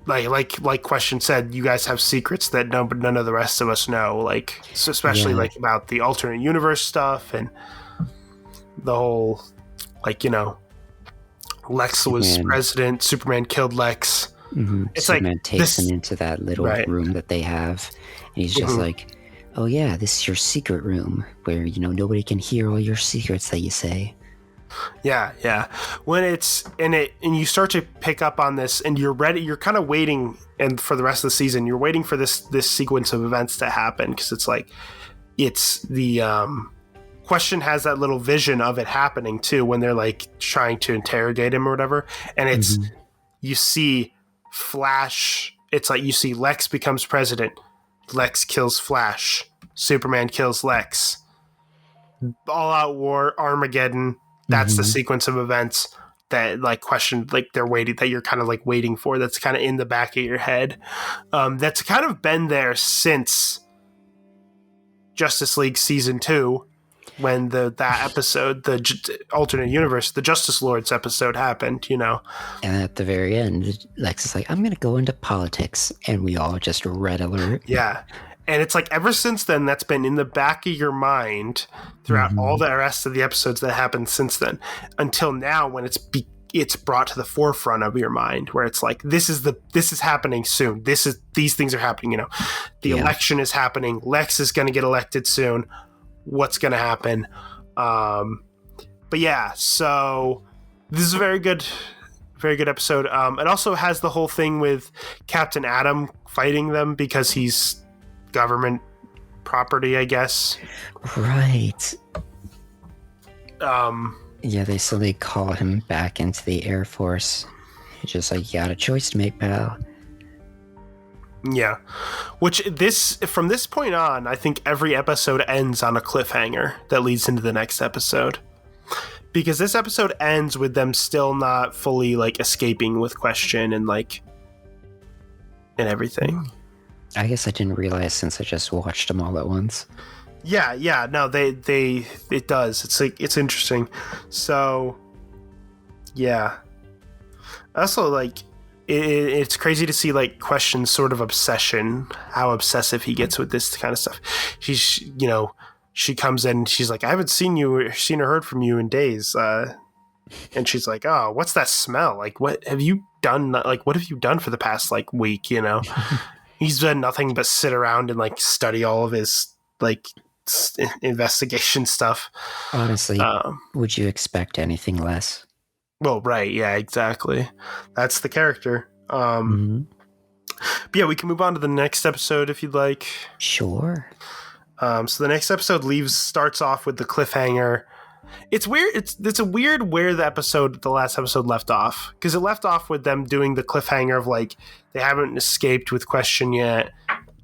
like Question said, you guys have secrets that none of the rest of us know. Like, so especially like about the alternate universe stuff and the whole, like, you know, Lex was president, Superman killed Lex. Mm-hmm. It's Superman like takes him into that little room that they have, and he's just like, "Oh yeah, this is your secret room where, you know, nobody can hear all your secrets that you say." Yeah. When it's and you start to pick up on this, and you're ready, you're kind of waiting, and for the rest of the season, you're waiting for this sequence of events to happen because it's like, it's the Question has that little vision of it happening too when they're like trying to interrogate him or whatever, and it's you see Flash. It's like you see Lex becomes president, Lex kills Flash, Superman kills Lex, all out war, Armageddon. That's the sequence of events that like Question, like they're waiting, that you're kind of like waiting for. That's kind of in the back of your head. That's kind of been there since Justice League season 2. When that episode, the alternate universe, the Justice Lords episode happened, you know. And at the very end, Lex is like, "I'm going to go into politics," and we all just red alert. Yeah, and it's like ever since then, that's been in the back of your mind throughout all the rest of the episodes that happened since then, until now when it's brought to the forefront of your mind, where it's like, this is happening soon. These things are happening. You know, the election is happening. Lex is going to get elected soon. What's going to happen? But yeah, so this is a very good episode. It also has the whole thing with Captain Atom fighting them because he's government property, I guess. Right. Yeah, they suddenly call him back into the Air Force. He's just like, you got a choice to make, pal. Yeah, which from this point on, I think every episode ends on a cliffhanger that leads into the next episode, because this episode ends with them still not fully like escaping with Question and like and everything. I guess I didn't realize since I just watched them all at once. Yeah. No, it does. It's like, it's interesting. So yeah, also like. It's crazy to see like Question's sort of obsession, how obsessive he gets with this kind of stuff. She comes in and she's like, I haven't seen or heard from you in days. And she's like, oh, what's that smell? Like, what have you done? Like, what have you done for the past, like, week, you know? He's done nothing but sit around and, like, study all of his, like, investigation stuff. Honestly, would you expect anything less? Well, right. Yeah, exactly. That's the character. But yeah, we can move on to the next episode if you'd like. Sure. So the next episode starts off with the cliffhanger. It's weird. It's a weird where the last episode left off, because it left off with them doing the cliffhanger of like they haven't escaped with Question yet.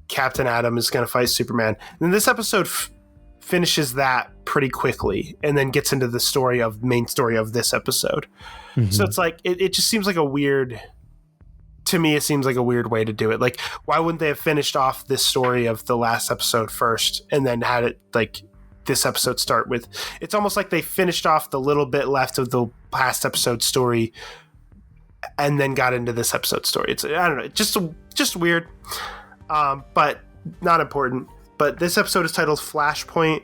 Captain Atom is going to fight Superman. And then this episode finishes that pretty quickly, and then gets into the main story of this episode. So it's like it just seems like a weird. To me, it seems like a weird way to do it. Like, why wouldn't they have finished off this story of the last episode first, and then had it like this episode start with? It's almost like they finished off the little bit left of the past episode story, and then got into this episode story. It's, I don't know, just weird, but not important. But this episode is titled Flashpoint,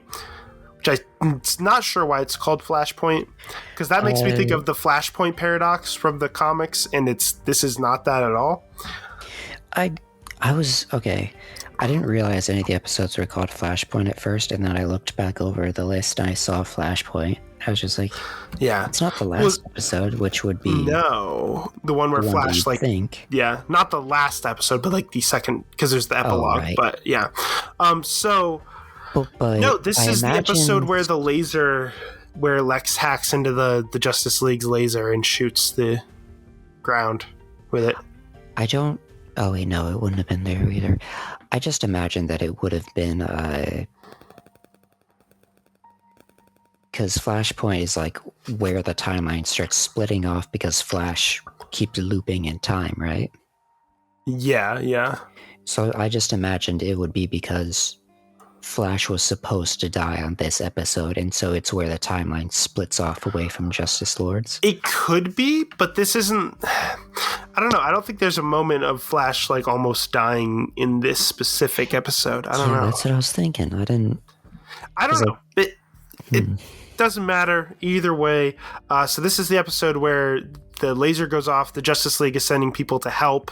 which I'm not sure why it's called Flashpoint, because that makes me think of the Flashpoint paradox from the comics, and this is not that at all. I was okay. I didn't realize any of the episodes were called Flashpoint at first, and then I looked back over the list and I saw Flashpoint. I was just like, yeah, it's not the last episode, which would be the one where Flash, like, yeah, not the last episode, but like the second, because there's the epilogue. Right. But yeah, But no, this is the episode where the laser, where Lex hacks into the Justice League's laser and shoots the ground with it. Oh wait, no, it wouldn't have been there either. I just imagined that it would have been, because Flashpoint is like where the timeline starts splitting off because Flash keeps looping in time, right? Yeah. So I just imagined it would be because Flash was supposed to die on this episode, and so it's where the timeline splits off away from Justice Lords. It could be, but this isn't. I don't know. I don't think there's a moment of Flash like almost dying in this specific episode. I don't know. That's what I was thinking. I don't know. It doesn't matter either way. So this is the episode where the laser goes off. The Justice League is sending people to help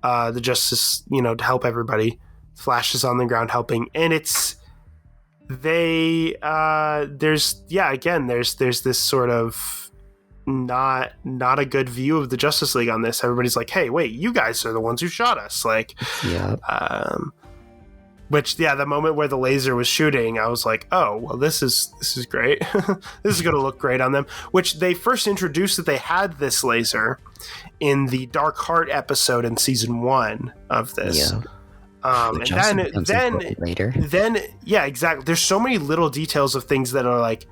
the Justice, to help everybody. Flash is on the ground helping, and there's this sort of not a good view of the Justice League on this. Everybody's like, hey, wait, you guys are the ones who shot us. Like, yeah. The moment where the laser was shooting, I was like, oh, well, this is great. This is going to look great on them, which they first introduced that they had this laser in the Dark Heart episode in season 1 of this. Yeah. And then, yeah, exactly. There's so many little details of things that are like,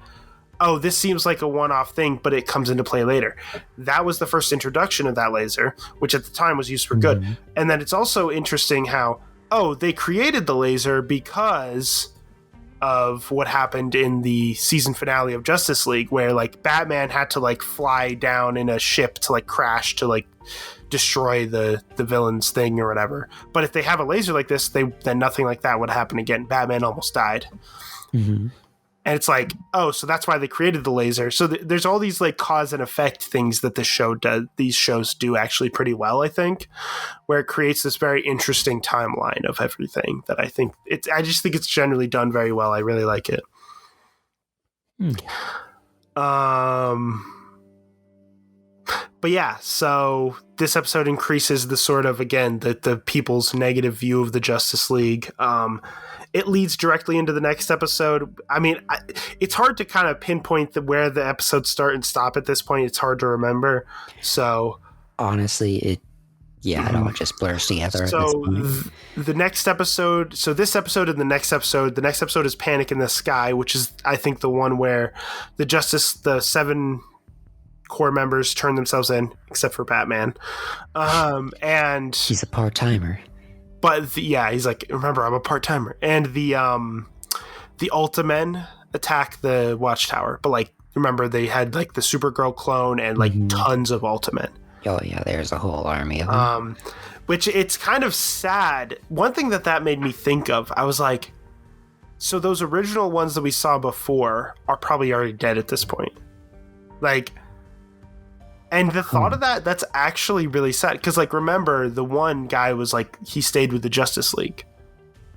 oh, this seems like a one-off thing, but it comes into play later. That was the first introduction of that laser, which at the time was used for good. And then it's also interesting how, they created the laser because of what happened in the season finale of Justice League, where like Batman had to like fly down in a ship to like crash to like destroy the villain's thing or whatever. But if they have a laser like this, then nothing like that would happen again. Batman almost died. And it's like, so that's why they created the laser. So there's all these like cause and effect things that these shows do actually pretty well, I think, where it creates this very interesting timeline of everything that I just think it's generally done very well. I really like it. But yeah, so this episode increases the sort of, again, the people's negative view of the Justice League. It leads directly into the next episode. I mean, it's hard to kind of pinpoint where the episodes start and stop at this point. It's hard to remember. So honestly, it all just blurs together. So the next episode, this episode and the next episode is Panic in the Sky, which is, I think, the one where the 7 core members turn themselves in, except for Batman. And he's a part-timer. But he's like, remember, I'm a part-timer. And the Ultimen attack the Watchtower. But like, remember, they had like the Supergirl clone and like tons of Ultimen. Oh yeah, there's a whole army of them. Which it's kind of sad. One thing that made me think of, I was like, so those original ones that we saw before are probably already dead at this point. Like, And the thought of that's actually really sad. Because, like, remember, the one guy was like, he stayed with the Justice League.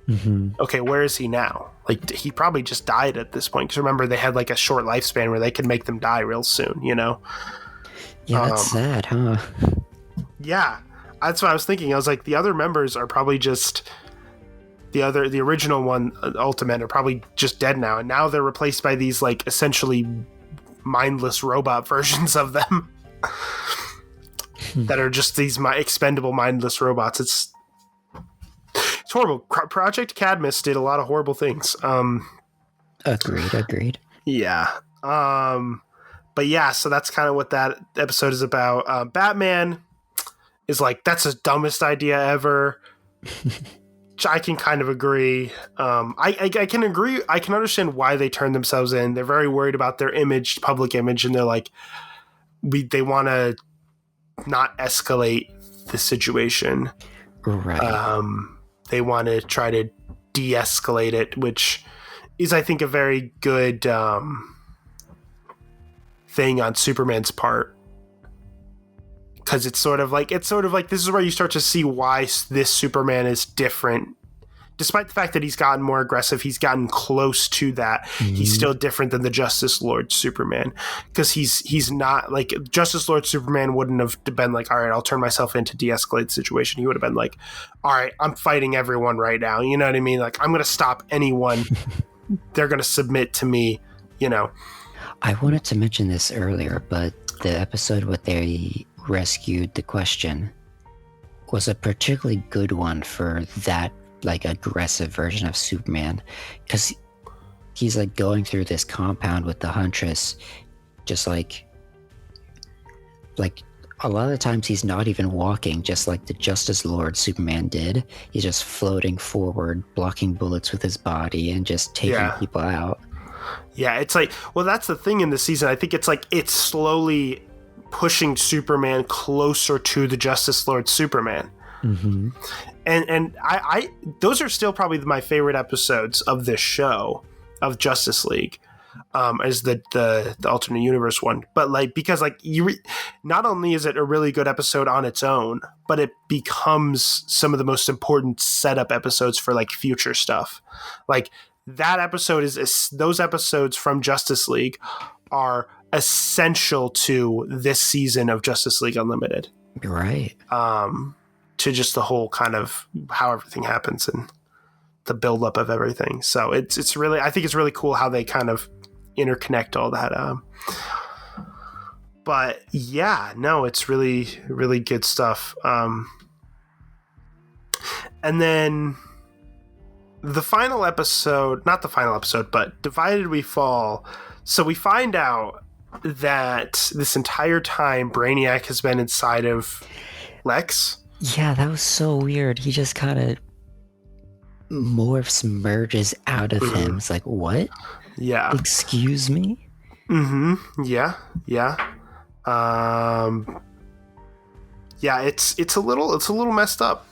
Mm-hmm. Okay, where is he now? Like, he probably just died at this point. Because remember, they had like a short lifespan where they could make them die real soon, you know? Yeah, that's sad, huh? Yeah, that's what I was thinking. I was like, the other members are probably just the original one, Ultimate, are probably just dead now. And now they're replaced by these, like, essentially mindless robot versions of them that are just these expendable mindless robots. It's horrible. Project Cadmus did a lot of horrible things. Agreed. Yeah. But yeah, so that's kind of what that episode is about. Batman is like, that's the dumbest idea ever. Which I can kind of agree. I can agree. I can understand why they turned themselves in. They're very worried about their image, public image, and they're like, they want to not escalate the situation. Right. They want to try to de-escalate it, which is, I think, a very good thing on Superman's part. Because it's sort of like this is where you start to see why this Superman is different. Despite the fact that he's gotten more aggressive, he's gotten close to that. Mm-hmm. He's still different than the Justice Lord Superman, because he's not like Justice Lord Superman wouldn't have been like, all right, I'll turn myself in to de-escalate the situation. He would have been like, all right, I'm fighting everyone right now. You know what I mean? Like, I'm going to stop anyone. They're going to submit to me. You know. I wanted to mention this earlier, but the episode where they rescued the Question was a particularly good one for that, like, aggressive version of Superman, because he's like going through this compound with the Huntress, just like a lot of the times he's not even walking, just like the Justice Lord Superman did. He's just floating forward, blocking bullets with his body and just taking people out. Yeah, it's like, well, that's the thing in the season. I think it's like it's slowly pushing Superman closer to the Justice Lord Superman. Mm-hmm. And I those are still probably my favorite episodes of this show, of Justice League, as the alternate universe one. But like, because like not only is it a really good episode on its own, but it becomes some of the most important setup episodes for like future stuff. Like, that episode those episodes from Justice League are essential to this season of Justice League Unlimited. Right. To just the whole kind of how everything happens and the buildup of everything. So it's really, I think it's really cool how they kind of interconnect all that. But yeah, no, it's really, really good stuff. And then the final episode, not the final episode, but Divided We Fall. So we find out that this entire time Brainiac has been inside of Lex. Yeah, that was so weird. He just kind of merges out of him. It's like, what? Yeah. Excuse me? Mm-hmm. Yeah. Yeah, it's a little messed up.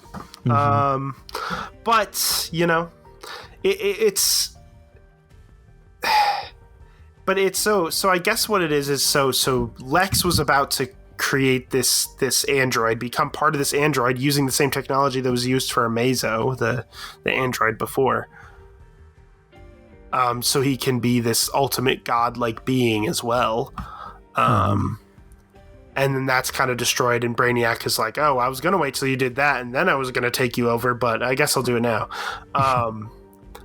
Mm-hmm. But, you know, it's but it's so I guess what it is so Lex was about to create this android, become part of this android using the same technology that was used for Amazo, the android before. So he can be this ultimate godlike being as well. And then that's kind of destroyed, and Brainiac is like, oh, I was going to wait till you did that, and then I was going to take you over, but I guess I'll do it now.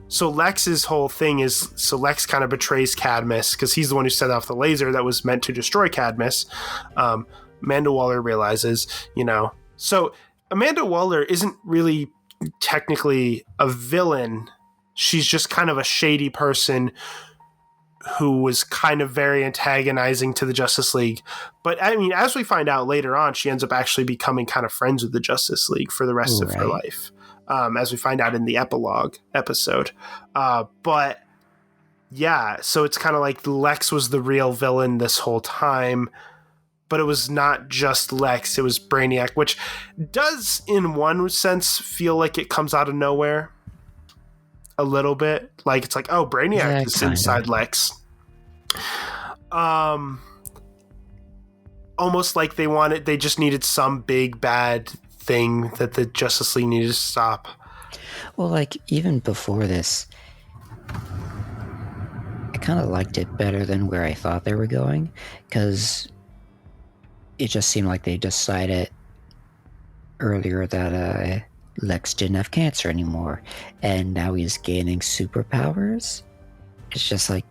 So Lex's whole thing is, so Lex kind of betrays Cadmus, because he's the one who set off the laser that was meant to destroy Cadmus. Amanda Waller realizes, you know. So Amanda Waller isn't really technically a villain. She's just kind of a shady person who was kind of very antagonizing to the Justice League. But I mean, as we find out later on, she ends up actually becoming kind of friends with the Justice League for the rest of her life, as we find out in the epilogue episode. But yeah, so it's kind of like Lex was the real villain this whole time, but it was not just Lex, it was Brainiac, which does in one sense feel like it comes out of nowhere. A little bit. Like, it's like, oh, Brainiac is inside Lex. almost like they just needed some big bad thing that the Justice League needed to stop. Well, like, even before this, I kind of liked it better than where I thought they were going, because it just seemed like they decided earlier that Lex didn't have cancer anymore, and now he's gaining superpowers. It's just like,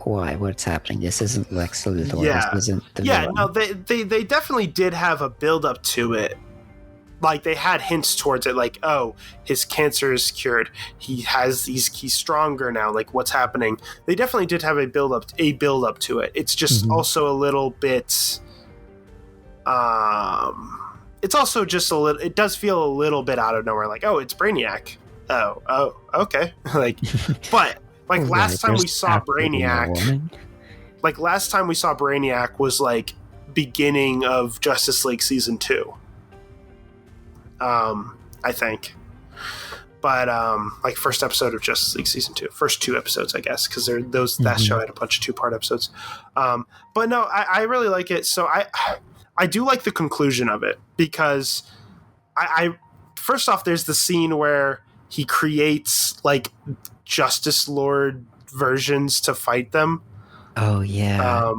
why? What's happening? This isn't Lex Luthor. Yeah. This isn't the Yeah, villain. no, they definitely did have a build up to it. Like, they had hints towards it, like, oh, his cancer is cured. He's stronger now. Like, what's happening? They definitely did have a build up to it. It's just also a little bit. It's also just a little. It does feel a little bit out of nowhere. Like, oh, it's Brainiac. Oh, okay. Like, but like last time we saw Brainiac. Like last time we saw Brainiac was like beginning of Justice League season 2. I think. But like first episode of Justice League season 2, first 2 episodes, I guess, because that show had a bunch of 2-part episodes. But no, I really like it. So I do like the conclusion of it, because I first off, there's the scene where he creates like Justice Lord versions to fight them. Oh yeah,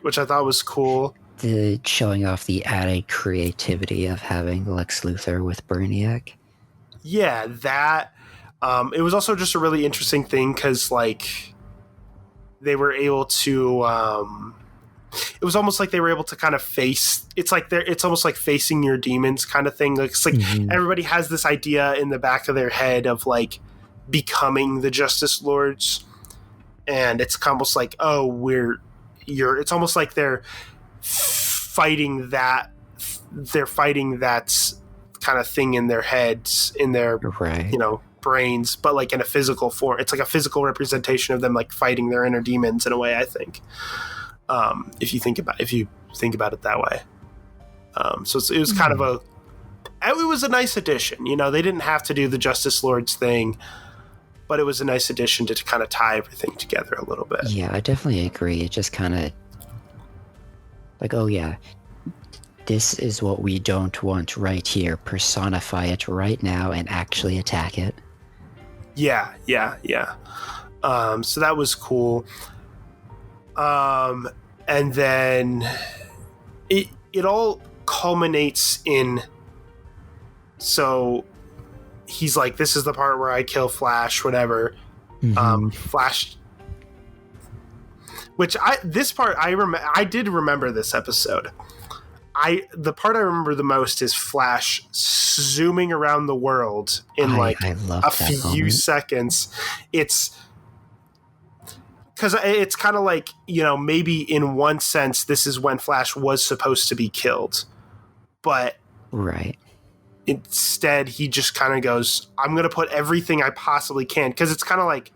which I thought was cool. the showing off the added creativity of having Lex Luthor with Brainiac. Yeah, that. It was also just a really interesting thing because, like, they were able to. It was almost like they were able to kind of face. It's like it's almost like facing your demons kind of thing. Like, it's like everybody has this idea in the back of their head of like becoming the Justice Lords, and it's almost like, oh, it's almost like they're fighting that. They're fighting that kind of thing in their heads, in their brains, but like in a physical form. It's like a physical representation of them like fighting their inner demons in a way, I think. If you think about it that way. So it was kind of it was a nice addition. They didn't have to do the Justice Lords thing, but it was a nice addition to kind of tie everything together a little bit. Yeah, I definitely agree. It just kind of like, oh yeah, this is what we don't want right here. Personify it right now and actually attack it. Yeah. So that was cool. And then it all culminates in. So he's like, this is the part where I kill Flash, whatever. Flash. Which I did remember this episode. The part I remember the most is Flash zooming around the world in a few seconds. It's because it's kind of like, maybe in one sense this is when Flash was supposed to be killed, but instead he just kind of goes, I'm going to put everything I possibly can, because it's kind of like,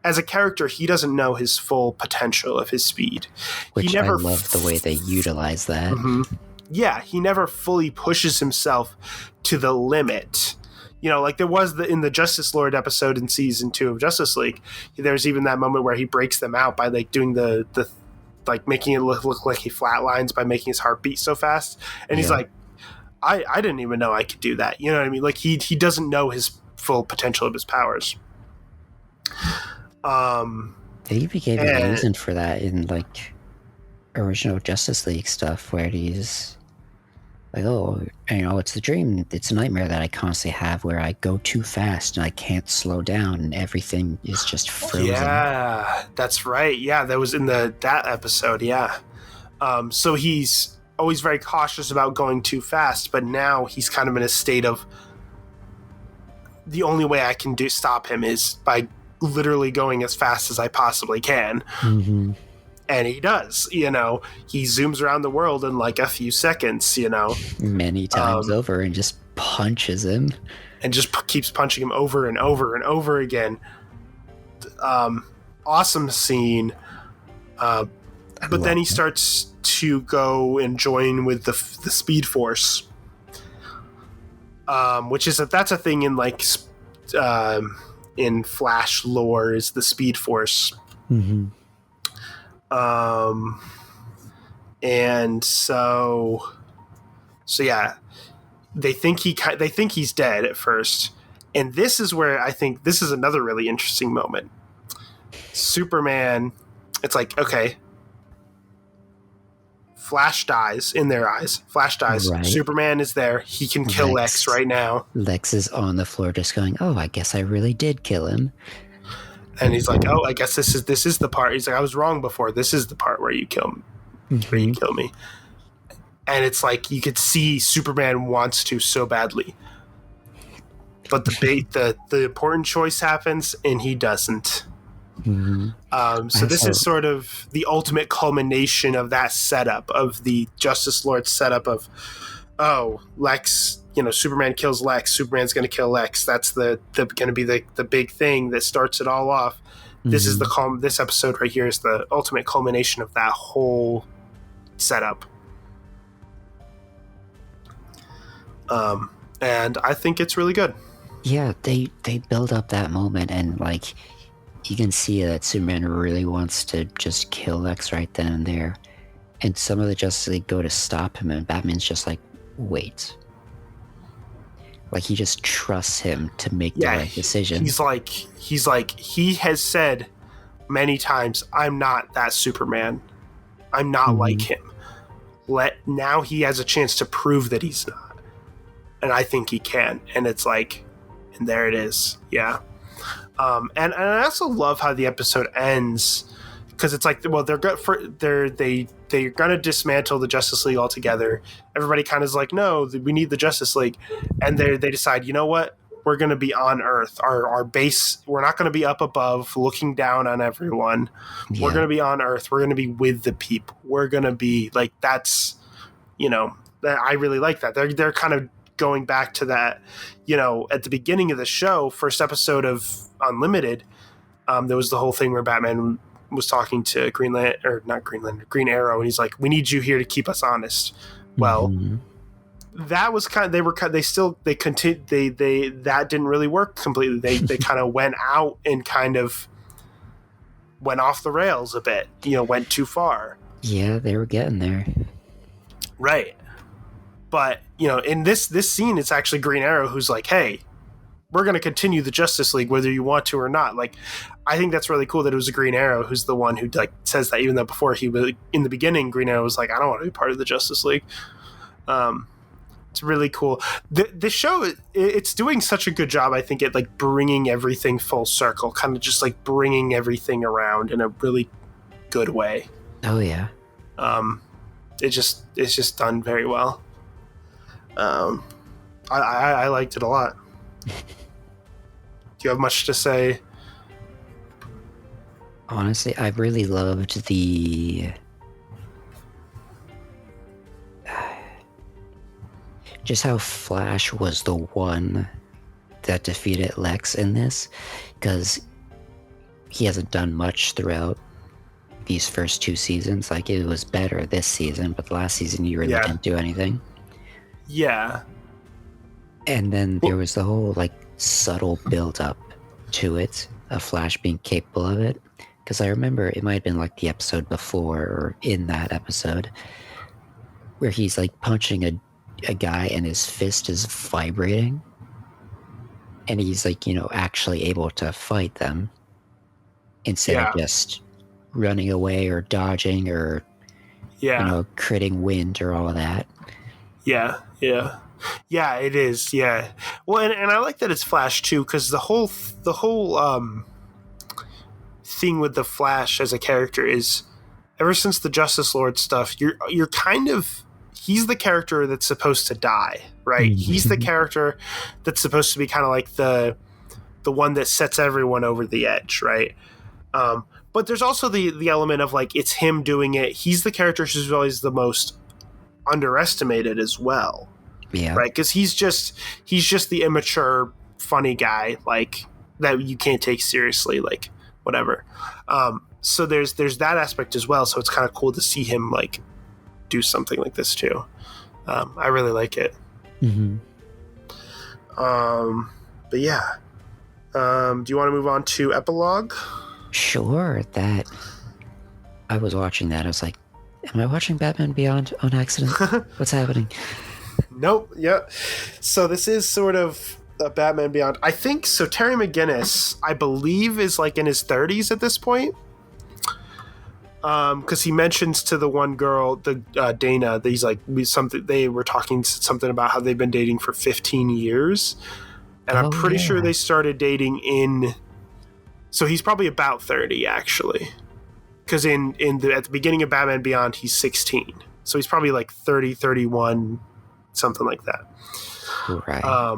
as a character, he doesn't know his full potential of his speed. Which I love the way they utilize that. Yeah, he never fully pushes himself to the limit. Like there was in the Justice Lord episode in season 2 of Justice League, there's even that moment where he breaks them out by like doing the like making it look like he flatlines by making his heart beat so fast. And he's like, I didn't even know I could do that. You know what I mean? Like he doesn't know his full potential of his powers. They even gave a reason for that in like original Justice League stuff, where he's like, oh, it's a dream, it's a nightmare that I constantly have, where I go too fast and I can't slow down and everything is just frozen. Yeah, that's right. Yeah, that was in that episode. Yeah. So he's always very cautious about going too fast, but now he's kind of in a state of, the only way I can stop him is by literally going as fast as I possibly can. And he does. He zooms around the world in like a few seconds, many times over, and just punches him and just keeps punching him over and over and over again. Awesome scene. But then he starts to go and join with the Speed Force, which is that's a thing in like in Flash lore, is the Speed Force. And so yeah, they think he's dead at first. And this is where I think this is another really interesting moment. Superman, it's like, okay, Flash dies in their eyes. Flash dies. Right. Superman is there. He can kill Lex right now. Lex is on the floor just going, oh, I guess I really did kill him. And he's like, oh, I guess this is the part. He's like, I was wrong before. This is the part where you kill me. Where you kill me. And it's like you could see Superman wants to so badly. But the important choice happens and he doesn't. So this is sort of the ultimate culmination of that setup, of the Justice Lord setup of, oh, Lex, Superman kills Lex, Superman's going to kill Lex. That's going to be the big thing that starts it all off. This is this episode right here is the ultimate culmination of that whole setup. And I think it's really good. Yeah, they build up that moment, and like you can see that Superman really wants to just kill Lex right then and there. And some of the Justice League go to stop him, and Batman's just like, wait. Like he just trusts him to make the right decision. He's like, he has said many times, I'm not that Superman. I'm not like him. Now he has a chance to prove that he's not. And I think he can. And it's like, and there it is. Yeah. And I also love how the episode ends, because it's like, well, they're gonna dismantle the Justice League altogether. Everybody kind of is like, no, we need the Justice League, and they decide, you know what, we're gonna be on Earth, our base. We're not gonna be up above looking down on everyone. Yeah. We're gonna be on Earth. We're gonna be with the people. We're gonna be like, that's, I really like that. They're kind of going back to that, at the beginning of the show, first episode of Unlimited, there was the whole thing where Batman was talking to Green Arrow, and he's like, we need you here to keep us honest. Well, that was that didn't really work completely. They kind of went out and kind of went off the rails a bit, went too far. Yeah, they were getting there. Right. But, in this scene, it's actually Green Arrow who's like, hey, we're going to continue the Justice League whether you want to or not. Like, I think that's really cool that it was a Green Arrow who's the one who says that, even though before he was, in the beginning, Green Arrow was like, I don't want to be part of the Justice League. It's really cool. The show, it's doing such a good job, I think, at like bringing everything full circle, kind of just like bringing everything around in a really good way. Oh, yeah. It's just done very well. I liked it a lot. Do you have much to say? Honestly, I really loved just how Flash was the one that defeated Lex in this, because he hasn't done much throughout these first two seasons. Like, it was better this season, but last season you really didn't do anything. Yeah. And then there was the whole like subtle build up to it, of Flash being capable of it. Because I remember it might have been like the episode before, or in that episode, where he's like punching a guy and his fist is vibrating. And he's like, actually able to fight them instead of just running away or dodging or, critting wind or all of that. Yeah, it is. Yeah. Well, and I like that it's Flash too, because the whole thing with the Flash as a character is, ever since the Justice Lord stuff, you're kind of, he's the character that's supposed to die, right? He's the character that's supposed to be kind of like the one that sets everyone over the edge, right? But there's also the element of like, it's him doing it. He's the character who's always the most underestimated as well. Yeah. Right? Because he's just the immature, funny guy, like, that you can't take seriously, like, whatever. So there's that aspect as well. So it's kind of cool to see him like do something like this too. I really like it. But yeah. Do you want to move on to epilogue? Sure. That I was watching that. I was like, Am I watching Batman Beyond on accident? What's happening? Nope. Yeah. So this is sort of a Batman Beyond. I think so. Terry McGinnis, I believe, is like in his 30s at this point. Because he mentions to the one girl, the Dana, that he's like they were talking something about how they've been dating for 15 years, and I'm pretty sure they started dating in. So he's probably about 30 actually, because at the beginning of Batman Beyond he's 16, so he's probably like 30, 31, something like that. Right.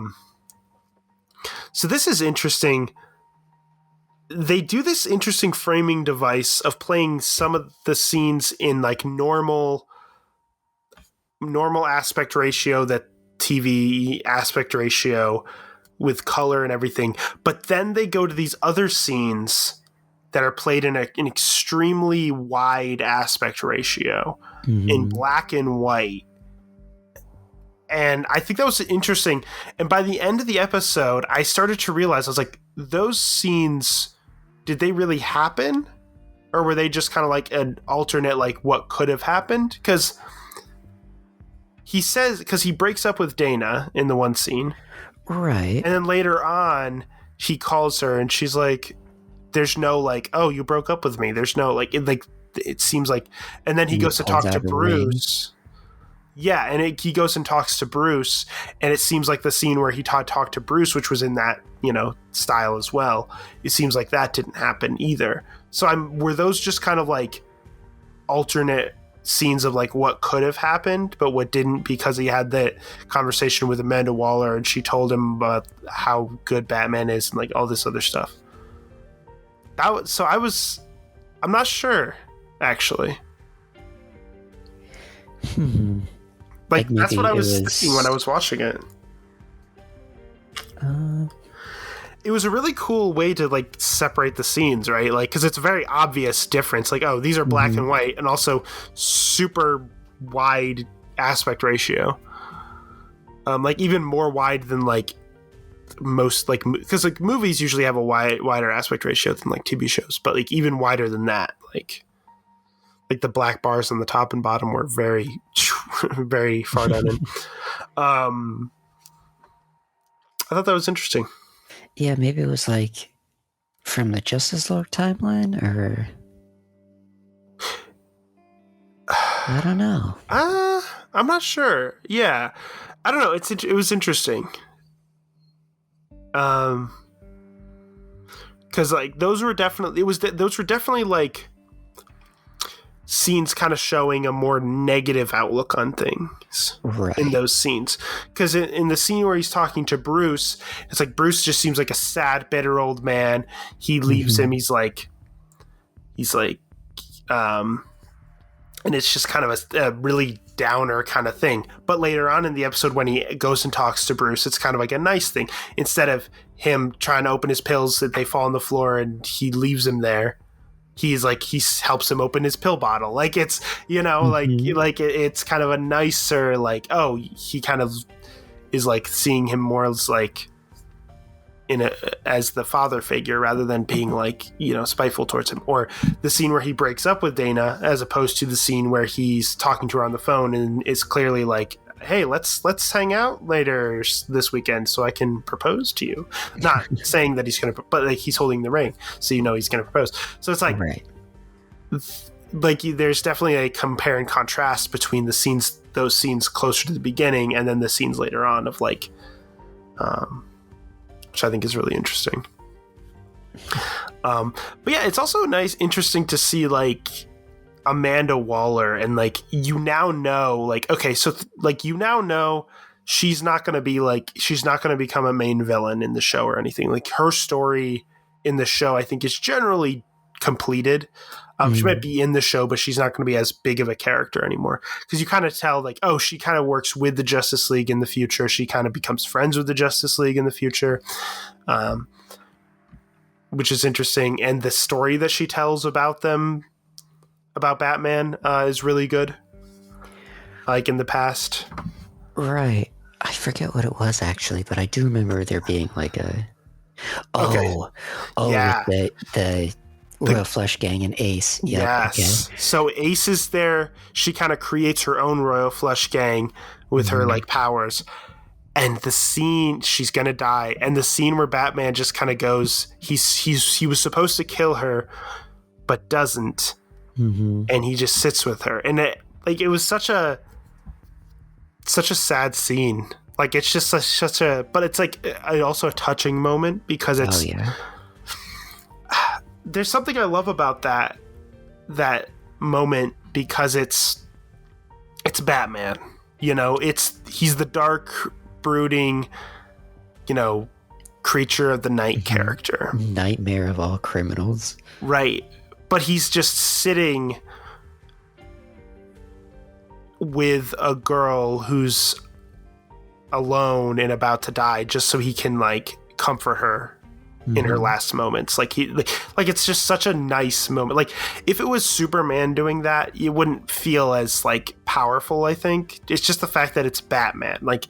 So this is interesting. They do this interesting framing device of playing some of the scenes in like normal aspect ratio, that TV aspect ratio with color and everything. But then they go to these other scenes that are played in an extremely wide aspect ratio in black and white. And I think that was interesting. And by the end of the episode, I started to realize, I was like, those scenes, did they really happen? Or were they just kind of like an alternate, like what could have happened? Because he breaks up with Dana in the one scene. Right. And then later on, he calls her and she's like, there's no like, oh, you broke up with me. There's no like, it seems like, and then he goes to talk to Bruce. Yeah, and he goes and talks to Bruce, and it seems like the scene where he talked to Bruce, which was in that, style as well, it seems like that didn't happen either. So were those just kind of like alternate scenes of like what could have happened, but what didn't, because he had that conversation with Amanda Waller, and she told him about how good Batman is and like all this other stuff. I'm not sure, actually. Like that's what I was thinking when I was watching it. It was a really cool way to like separate the scenes, right? Like, because it's a very obvious difference. Like, oh, these are black and white, and also super wide aspect ratio. Like even more wide than like most, like, because like movies usually have a wider aspect ratio than like TV shows, but like even wider than that. Like the black bars on the top and bottom were very, very far down in. I thought that was interesting. Yeah, maybe it was like from the Justice League timeline, or I don't know. I'm not sure. Yeah, I don't know. It was interesting. Because like those were definitely like scenes kind of showing a more negative outlook on things, right, in those scenes. Because in the scene where he's talking to Bruce, it's like Bruce just seems like a sad, bitter old man. He leaves him. He's like, and it's just kind of a really downer kind of thing. But later on in the episode, when he goes and talks to Bruce, it's kind of like a nice thing. Instead of him trying to open his pills, that they fall on the floor and he leaves him there, he's like, he helps him open his pill bottle. Like, it's, like it's kind of a nicer, like, oh, he kind of is like seeing him more as like as the father figure, rather than being like, spiteful towards him. Or the scene where he breaks up with Dana, as opposed to the scene where he's talking to her on the phone and is clearly like, hey, let's hang out later this weekend so I can propose to you. Not saying that he's going to, but like he's holding the ring, so he's going to propose. So it's like, right, like there's definitely a compare and contrast between those scenes closer to the beginning and then the scenes later on of like, which I think is really interesting. But yeah, it's also interesting to see like Amanda Waller, and like now know, like, okay, so like now know she's not going to become a main villain in the show or anything. Like her story in the show, I think, is generally completed. She might be in the show, but she's not going to be as big of a character anymore, because you kind of tell like, oh, she kind of works with the Justice League in the future. She kind of becomes friends with the Justice League in the future, which is interesting. And the story that she tells about Batman is really good, like in the past. Right. I forget what it was actually, but I do remember there being like a yeah, Royal Flush Gang and Ace. Yep, yes. okay. So Ace is there. She kind of creates her own Royal Flush Gang with her like powers. And the scene, she's gonna die. And the scene where Batman just kind of goes, he was supposed to kill her, but doesn't. And he just sits with her. And it was such a sad scene. Like, it's just such a, but it's like also a touching moment because it's. Oh yeah. There's something I love about that moment because it's Batman. You know, he's the dark, brooding, creature of the night character. Nightmare of all criminals. Right. But he's just sitting with a girl who's alone and about to die just so he can like comfort her in her last moments. Like it's just such a nice moment. Like if it was Superman doing that, you wouldn't feel as like powerful, I think. It's just the fact that it's Batman. Like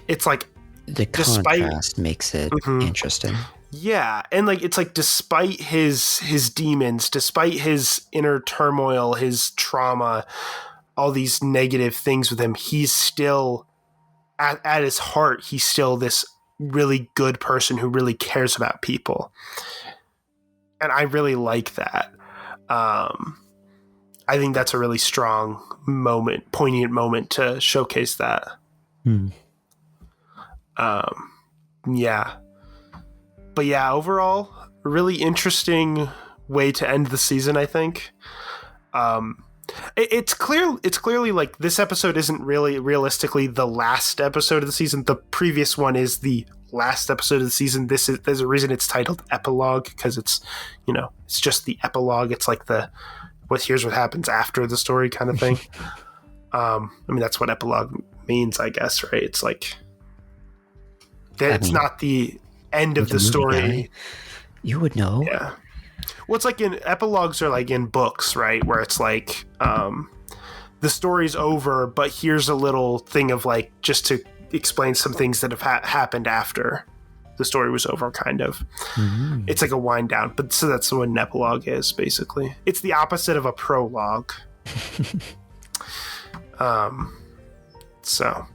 it's like the contrast makes it interesting. Yeah, and like it's like despite his demons, despite his inner turmoil, his trauma, all these negative things with him, he's still at his heart, he's still this really good person who really cares about people. And I really like that. I think that's a really strong moment, poignant moment to showcase that. Yeah. But yeah, overall, really interesting way to end the season, I think. It's clearly like this episode isn't really realistically the last episode of the season. The previous one is the last episode of the season. There's a reason it's titled Epilogue, because it's just the epilogue. It's like here's what happens after the story kind of thing. I mean, that's what epilogue means, I guess, right? It's like it's not the end of the story. You would know. Yeah. Well, it's like epilogues are like in books, right? Where it's like the story's over, but here's a little thing of like just to explain some things that have happened after the story was over, kind of. It's like a wind down, but so that's what an epilogue is, basically. It's the opposite of a prologue. So,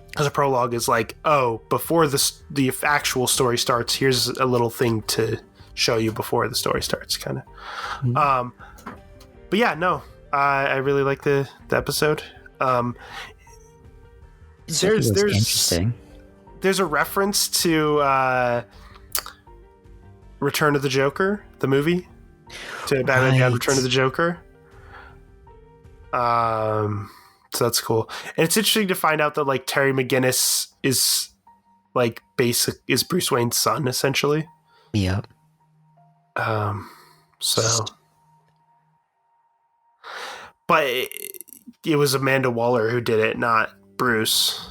because a prologue is like, oh, before the actual story starts, here's a little thing to show you before the story starts, kind of. But yeah, no, I really like the episode. There's interesting. There's a reference to Return of the Joker, the movie, to Batman Beyond Return of the Joker. So that's cool, and it's interesting to find out that like Terry McGinnis is like is Bruce Wayne's son, essentially. Yep. So, but it was Amanda Waller who did it, not Bruce.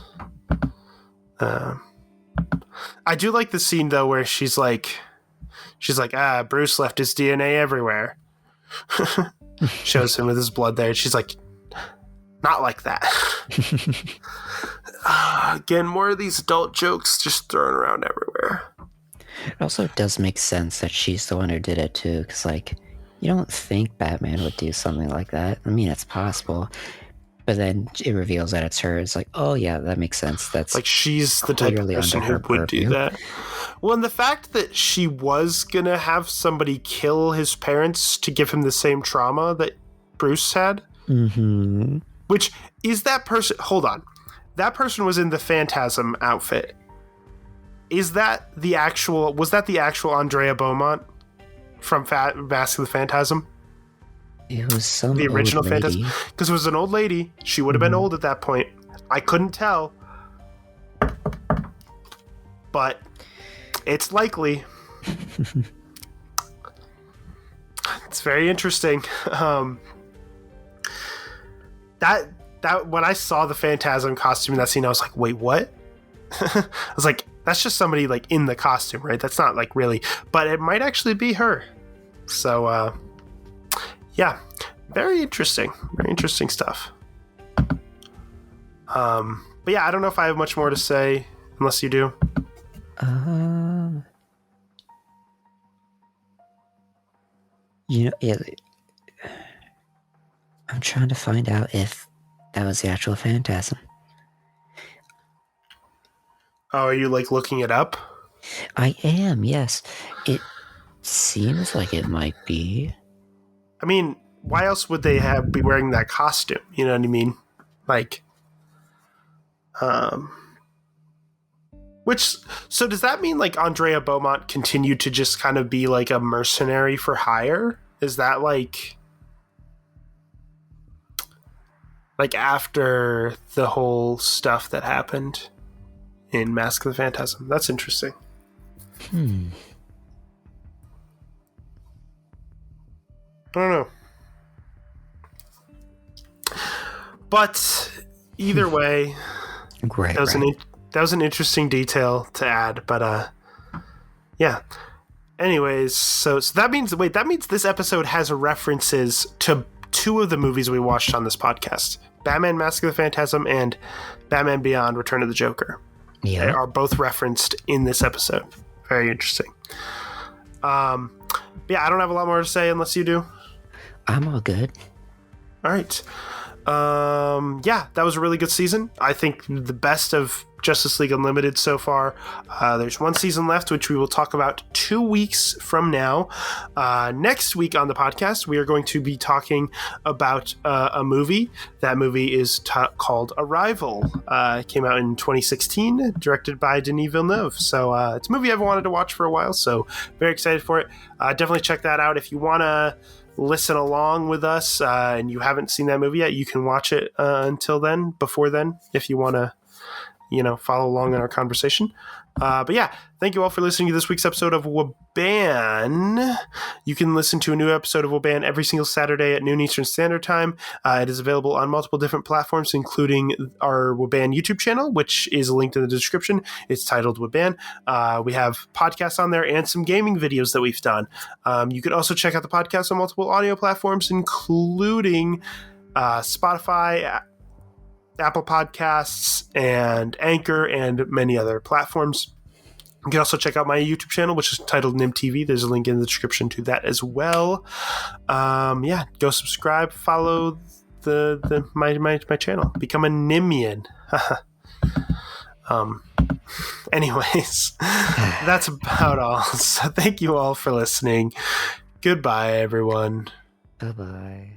I do like the scene though where she's like, Bruce left his DNA everywhere. Shows him with his blood there. And she's like, not like that. Again, more of these adult jokes just thrown around everywhere. It also does make sense that she's the one who did it too, because like you don't think Batman would do something like that. I mean, it's possible, but then it reveals that it's her. It's like, oh yeah, that makes sense. That's like she's the type of person who would do that. Well, and the fact that she was gonna have somebody kill his parents to give him the same trauma that Bruce had. Which is that person? Hold on, that person was in the Phantasm outfit. Is that the actual? Was that the actual Andrea Beaumont from Mask of the Phantasm? It was the original Phantasm, because it was an old lady. She would have been old at that point. I couldn't tell, but it's likely. It's very interesting. That when I saw the Phantasm costume in that scene, I was like, wait, what? I was like, that's just somebody like in the costume, right? That's not like really, but it might actually be her. So, yeah, very interesting stuff. But yeah, I don't know if I have much more to say, unless you do. I'm trying to find out if that was the actual phantasm. Oh, are you like looking it up? I am, yes. It seems like it might be. I mean, why else would they be wearing that costume? You know what I mean? Like, so does that mean like Andrea Beaumont continued to just kind of be like a mercenary for hire? Is that like after the whole stuff that happened in Mask of the Phantasm? That's interesting. Hmm. I don't know. But either way, Great, that was an interesting detail to add. But yeah. Anyways, so that means this episode has references to two of the movies we watched on this podcast: Batman: Mask of the Phantasm and Batman Beyond: Return of the Joker. Yeah. They are both referenced in this episode. Very interesting. Yeah, I don't have a lot more to say unless you do. I'm all good. All right. Yeah, that was a really good season. I think the best of Justice League Unlimited so far. There's one season left, which we will talk about 2 weeks from now. Next week on the podcast, we are going to be talking about a movie. That movie is called Arrival. It came out in 2016, directed by Denis Villeneuve. So it's a movie I've wanted to watch for a while, so very excited for it. Definitely check that out. If you want to listen along with us and you haven't seen that movie yet, you can watch it before then, if you want to follow along in our conversation. But yeah, thank you all for listening to this week's episode of WABAN. You can listen to a new episode of WABAN every single Saturday at noon Eastern Standard Time. It is available on multiple different platforms, including our WABAN YouTube channel, which is linked in the description. It's titled WABAN. We have podcasts on there and some gaming videos that we've done. You can also check out the podcast on multiple audio platforms, including Spotify, Apple Podcasts, and Anchor, and many other platforms. You can also check out my YouTube channel, which is titled Nim TV. There's a link in the description to that as well. Yeah, go subscribe, follow my channel, become a Nimian. Anyways, that's about all. So thank you all for listening. Goodbye, everyone. Bye-bye.